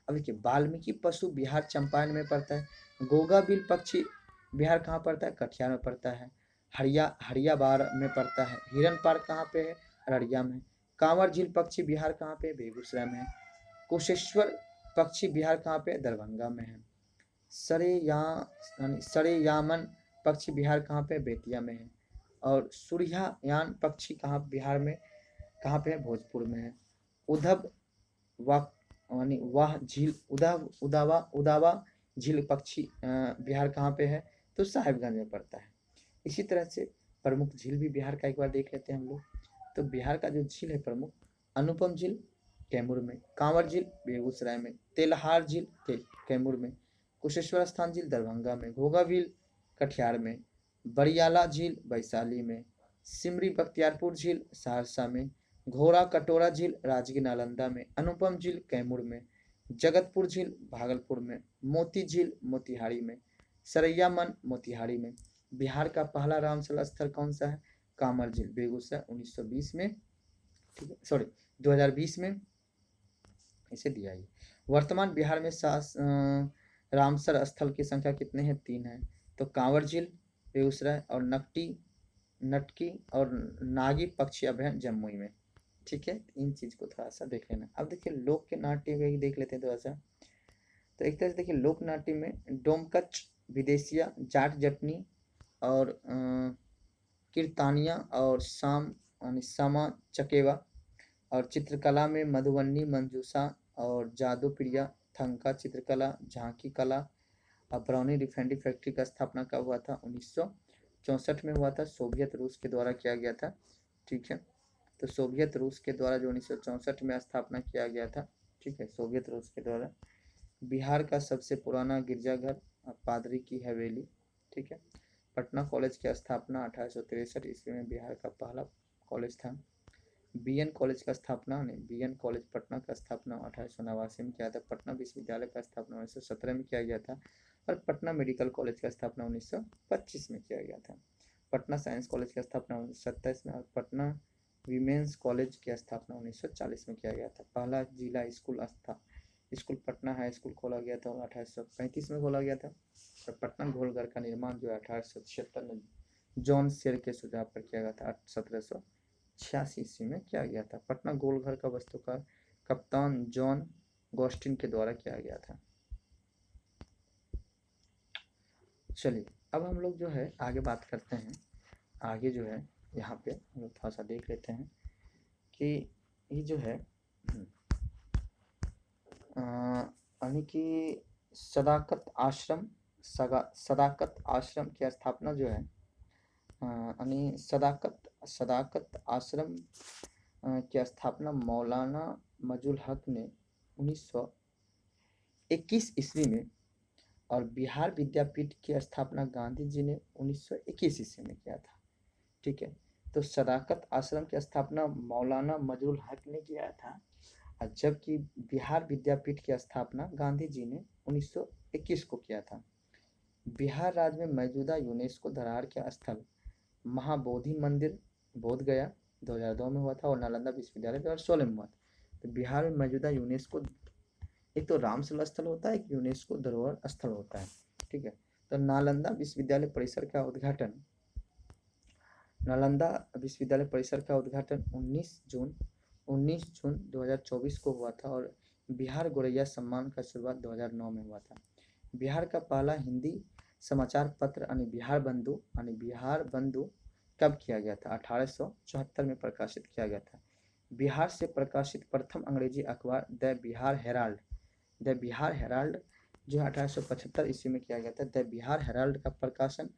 अब देखिए, वाल्मीकि पशु विहार चंपारण में पड़ता है। गोगाबिल पक्षी विहार कहाँ पड़ता है? कटिहार में पड़ता है। हरियाबार में पड़ता है। हिरन पार्क कहाँ पे है? अररिया में। कांवर झील पक्षी विहार कहाँ पे? बेगूसराय में है। कुशेश्वर पक्षी विहार कहाँ पे? दरभंगा में है। सरेयामन पक्षी विहार कहाँ पे? बेतिया में है। और सूर्यायान पक्षी कहाँ बिहार में कहाँ पे है? भोजपुर में है। उधव वाह झील उदावा झील पक्षी बिहार कहाँ पे है? तो साहिबगंज में पड़ता है। इसी तरह से प्रमुख झील भी बिहार का एक बार देख लेते हैं हम लोग। तो बिहार का जो झील है प्रमुख, अनुपम झील कैमूर में, कांवर झील बेगूसराय में, तेलहार झील कैमूर में, कुशेश्वर स्थान झील दरभंगा में, घोघाबिल कटिहार में, बरियाला झील वैशाली में, सिमरी बख्तियारपुर झील सहरसा में, घोड़ा कटोरा झील राजगीर नालंदा में, अनुपम झील कैमूर में, जगतपुर झील भागलपुर में, मोती झील मोतिहारी में, सरैयामन मोतिहारी में। बिहार का पहला रामसल स्थल कौन सा है? कांवर झील बेगूसराय 1920 में, ठीक है, सॉरी 2020 में इसे दिया है। वर्तमान बिहार में रामसर स्थल की संख्या कितने हैं? 3 है। तो कांवर झील बेगूसराय और नटकी और नागी पक्षी अभयारण्य जमुई में, ठीक है। इन चीज को थोड़ा सा देख लेना। अब देखिए, लोक के नाट्य में देख लेते हैं थोड़ा सा। तो एक तरह से देखिए, लोक नाट्य में डोमकच, विदेशिया, जाट जटनी और कीर्तानिया और सामा चकेवा। और चित्रकला में मधुबनी, मंजूषा और जादू प्रिया, थंका चित्रकला, झांकी कला। बरौनी रिफाइनरी फैक्ट्री का स्थापना कब हुआ था? 1964 में हुआ था, सोवियत रूस के द्वारा किया गया था, ठीक है। तो सोवियत रूस के द्वारा जो 1964 में स्थापना किया गया था, ठीक है, सोवियत रूस के द्वारा। बिहार का सबसे पुराना गिरजाघर पादरी की हवेली, ठीक है। पटना कॉलेज की स्थापना 1863 ईस्वी में बिहार का पहला कॉलेज था। बीएन कॉलेज का स्थापना बीएन कॉलेज पटना का स्थापना 1889 में किया था। पटना विश्वविद्यालय का स्थापना 1917 में किया गया था। और पटना मेडिकल कॉलेज का स्थापना 1925 में किया गया था। पटना साइंस कॉलेज की स्थापना 1927 में और पटना वीमेंस कॉलेज की स्थापना 1940 में किया गया था। पहला जिला स्कूल पटना हाई स्कूल खोला गया था, 1835 में खोला गया था। और पटना घोलघर का निर्माण जो है 1876 में जॉन शेर के सुझाव पर किया गया था। 1786 ईस्वी में किया गया था। पटना गोलघर का वास्तुकार कप्तान जॉन गोस्टिन के द्वारा किया गया था। चलिए, अब हम लोग जो है आगे बात करते हैं। आगे जो है यहाँ पे हम लोग थोड़ा सा देख लेते हैं कि ये जो है यानी कि सदाकत आश्रम की स्थापना जो है यानी सदाकत आश्रम की स्थापना मौलाना मजुल हक ने 1921 ईस्वी में और बिहार विद्यापीठ की स्थापना गांधी जी ने 1921 ईस्वी में किया था। ठीक है, तो सदाकत आश्रम की स्थापना मौलाना मजरुल हक ने किया था, जबकि बिहार विद्यापीठ की स्थापना गांधी जी ने 1921 को किया था। बिहार राज्य में मौजूदा यूनेस्को धरोहर के स्थल महाबोधि मंदिर बोध गया 2002 में हुआ था और नालंदा विश्वविद्यालय 2016 में हुआ था। तो बिहार में मौजूदा यूनेस्को, एक तो रामशल स्थल होता है, एक यूनेस्को धरोहर स्थल होता है। ठीक है, तो नालंदा विश्वविद्यालय परिसर का उद्घाटन 19 जून 2024 को हुआ था और बिहार गौरैया सम्मान का शुरुआत 2009 में हुआ था। बिहार का पहला हिंदी समाचार पत्र बिहार बंधु कब किया गया था? 1874 में प्रकाशित किया गया था। बिहार से प्रकाशित प्रथम अंग्रेजी अखबार द बिहार हेराल्ड जो 1875 ईस्वी में किया गया था। द बिहार हेराल्ड का प्रकाशन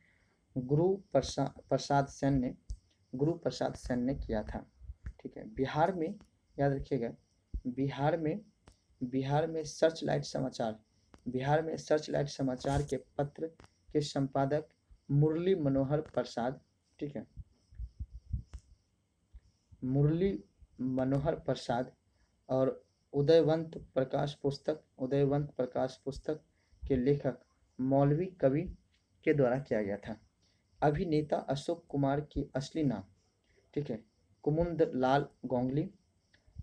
गुरु प्रसाद सेन ने किया था। ठीक है, बिहार में याद रखिएगा, बिहार में सर्चलाइट समाचार के पत्र के संपादक मुरली मनोहर प्रसाद, ठीक है, मुरली मनोहर प्रसाद और उदयवंत प्रकाश पुस्तक के लेखक मौलवी कवि के द्वारा किया गया था। अभिनेता अशोक कुमार की असली नाम, ठीक है, कुमुद लाल गोंगली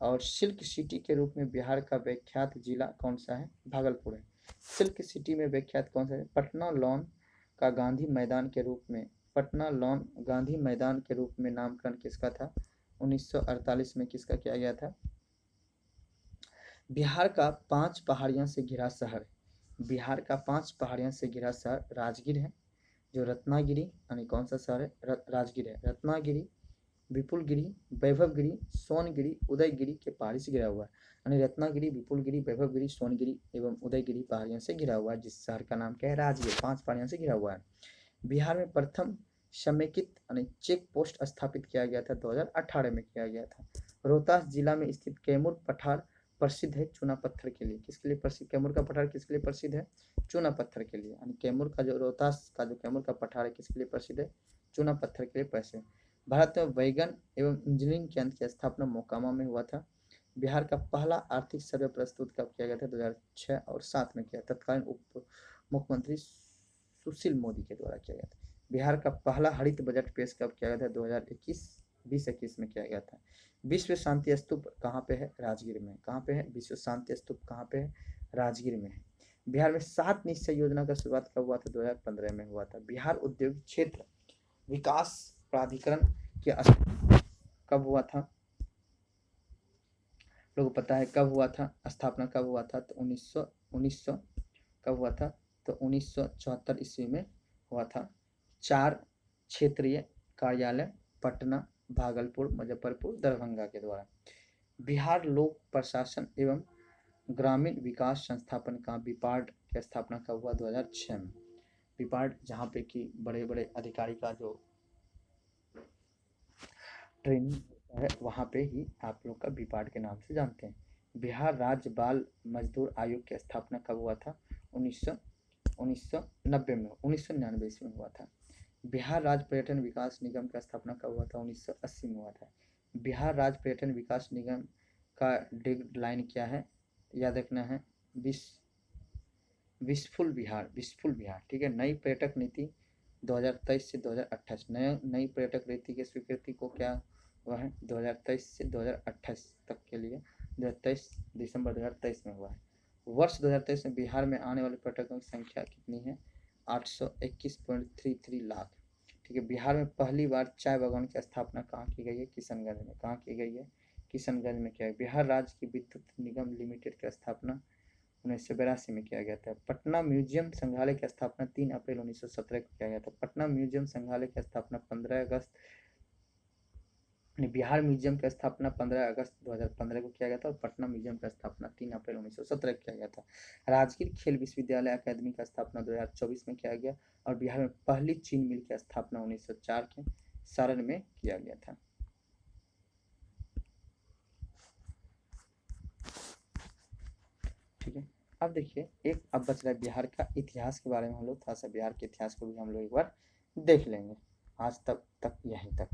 और सिल्क सिटी के रूप में बिहार का विख्यात जिला कौन सा है? भागलपुर है। सिल्क सिटी में विख्यात कौन सा है? पटना लॉन गांधी मैदान के रूप में नामकरण किसका था? 1948 में किसका किया गया था? बिहार का 5 पहाड़ियों से घिरा शहर राजगीर है, जो रत्नागिरी यानी कौन सा शहर है? राजगीर है। रत्नागिरी, विपुलगिरी, वैभवगिरी, सोनगिरी, उदयगिरी के पहाड़ी से घिरा हुआ है, यानी रत्नागिरी, विपुलगिरी, वैभवगिरी, सोनगिरी एवं उदयगिरी पहाड़ियों से घिरा हुआ है, जिस शहर का नाम क्या है? राजगीर। 5 पहाड़ियों से घिरा हुआ है। बिहार में प्रथम समेकित यानी चेक पोस्ट स्थापित किया गया था, 2018 में किया गया था। रोहतास जिला में स्थित कैमूर पठार प्रसिद्ध है चूना पत्थर के लिए। किसके लिए प्रसिद्ध? कैमूर का पठार किसके लिए प्रसिद्ध है? चूना पत्थर के लिए। यानी कैमूर का जो रोहतास का जो कैमूर का पठार है किसके लिए प्रसिद्ध है? चूना पत्थर के लिए प्रसिद्ध है। भारत में वैगन एवं इंजीनियरिंग केंद्र की स्थापना मोकामा में हुआ था। बिहार का पहला आर्थिक सर्वे प्रस्तुत कब किया गया था? 2006 और 7 में किया। तत्कालीन उप मुख्यमंत्री सुशील मोदी के द्वारा किया गया था। बिहार का पहला हरित बजट पेश कब किया गया था? 2021 में किया गया था। विश्व शांति स्तूप कहाँ पे है? राजगीर में। कहाँ पे है विश्व शांति स्तूप? कहाँ पे है? राजगीर में है। बिहार में 7 निश्चय योजना का शुरुआत कब हुआ था? 2015 में हुआ था। बिहार औद्योगिक क्षेत्र विकास प्राधिकरण की कब हुआ था? लोगों को पता है कब हुआ था? स्थापना कब हुआ था? तो 1900 कब हुआ था? तो 1974 ईस्वी में हुआ था। 4 क्षेत्रीय कार्यालय पटना, भागलपुर, मुजफ्फरपुर, दरभंगा के द्वारा। बिहार लोक प्रशासन एवं ग्रामीण विकास संस्थापन का बिपार्ड की स्थापना कब हुआ? 2006 में। बिपार्ड जहाँ पे कि बड़े बड़े अधिकारी का जो ट्रेनिंग है वहाँ पे ही आप लोग का बिपार्ड के नाम से जानते हैं। बिहार राज्य बाल मजदूर आयोग की स्थापना कब हुआ था? 1999 ईस्वी में हुआ था। बिहार राज्य पर्यटन विकास निगम का स्थापना कब हुआ था? 1980 में हुआ था। बिहार राज्य पर्यटन विकास निगम का डेडलाइन क्या है? याद रखना है विशफुल बिहार। ठीक है। नई पर्यटक नीति 2023 से 2028 नई पर्यटक नीति की स्वीकृति को क्या हुआ है? 2023 से 2028 तक के लिए 2023 दिसंबर 2023 में हुआ है। वर्ष 2023 में बिहार में आने वाले पर्यटकों की संख्या कितनी है? 821.33 लाख। ठीक है। बिहार में पहली बार चाय बागान की स्थापना कहाँ की गई है? किशनगंज में। कहाँ की गई है? किशनगंज में किया है। बिहार राज्य की विद्युत निगम लिमिटेड की स्थापना 1982 में किया गया था। पटना म्यूजियम संग्रहालय की स्थापना 3 अप्रैल 1917 को किया गया था। पटना म्यूजियम संग्रहालय की स्थापना 15 अगस्त बिहार म्यूजियम की स्थापना 15 अगस्त 2015 को किया गया था और पटना म्यूजियम की स्थापना 3 अप्रैल 1917 को किया गया था। राजगीर खेल विश्वविद्यालय अकादमी का स्थापना 2024 में किया गया और बिहार में पहली चीनी मिल की स्थापना 1904 के सारण में किया गया था। ठीक है। अब देखिए एक अब बच रहा है बिहार का इतिहास के बारे में, हम लोग थोड़ा सा बिहार के इतिहास को भी हम लोग एक बार देख लेंगे। आज तक यहीं तक।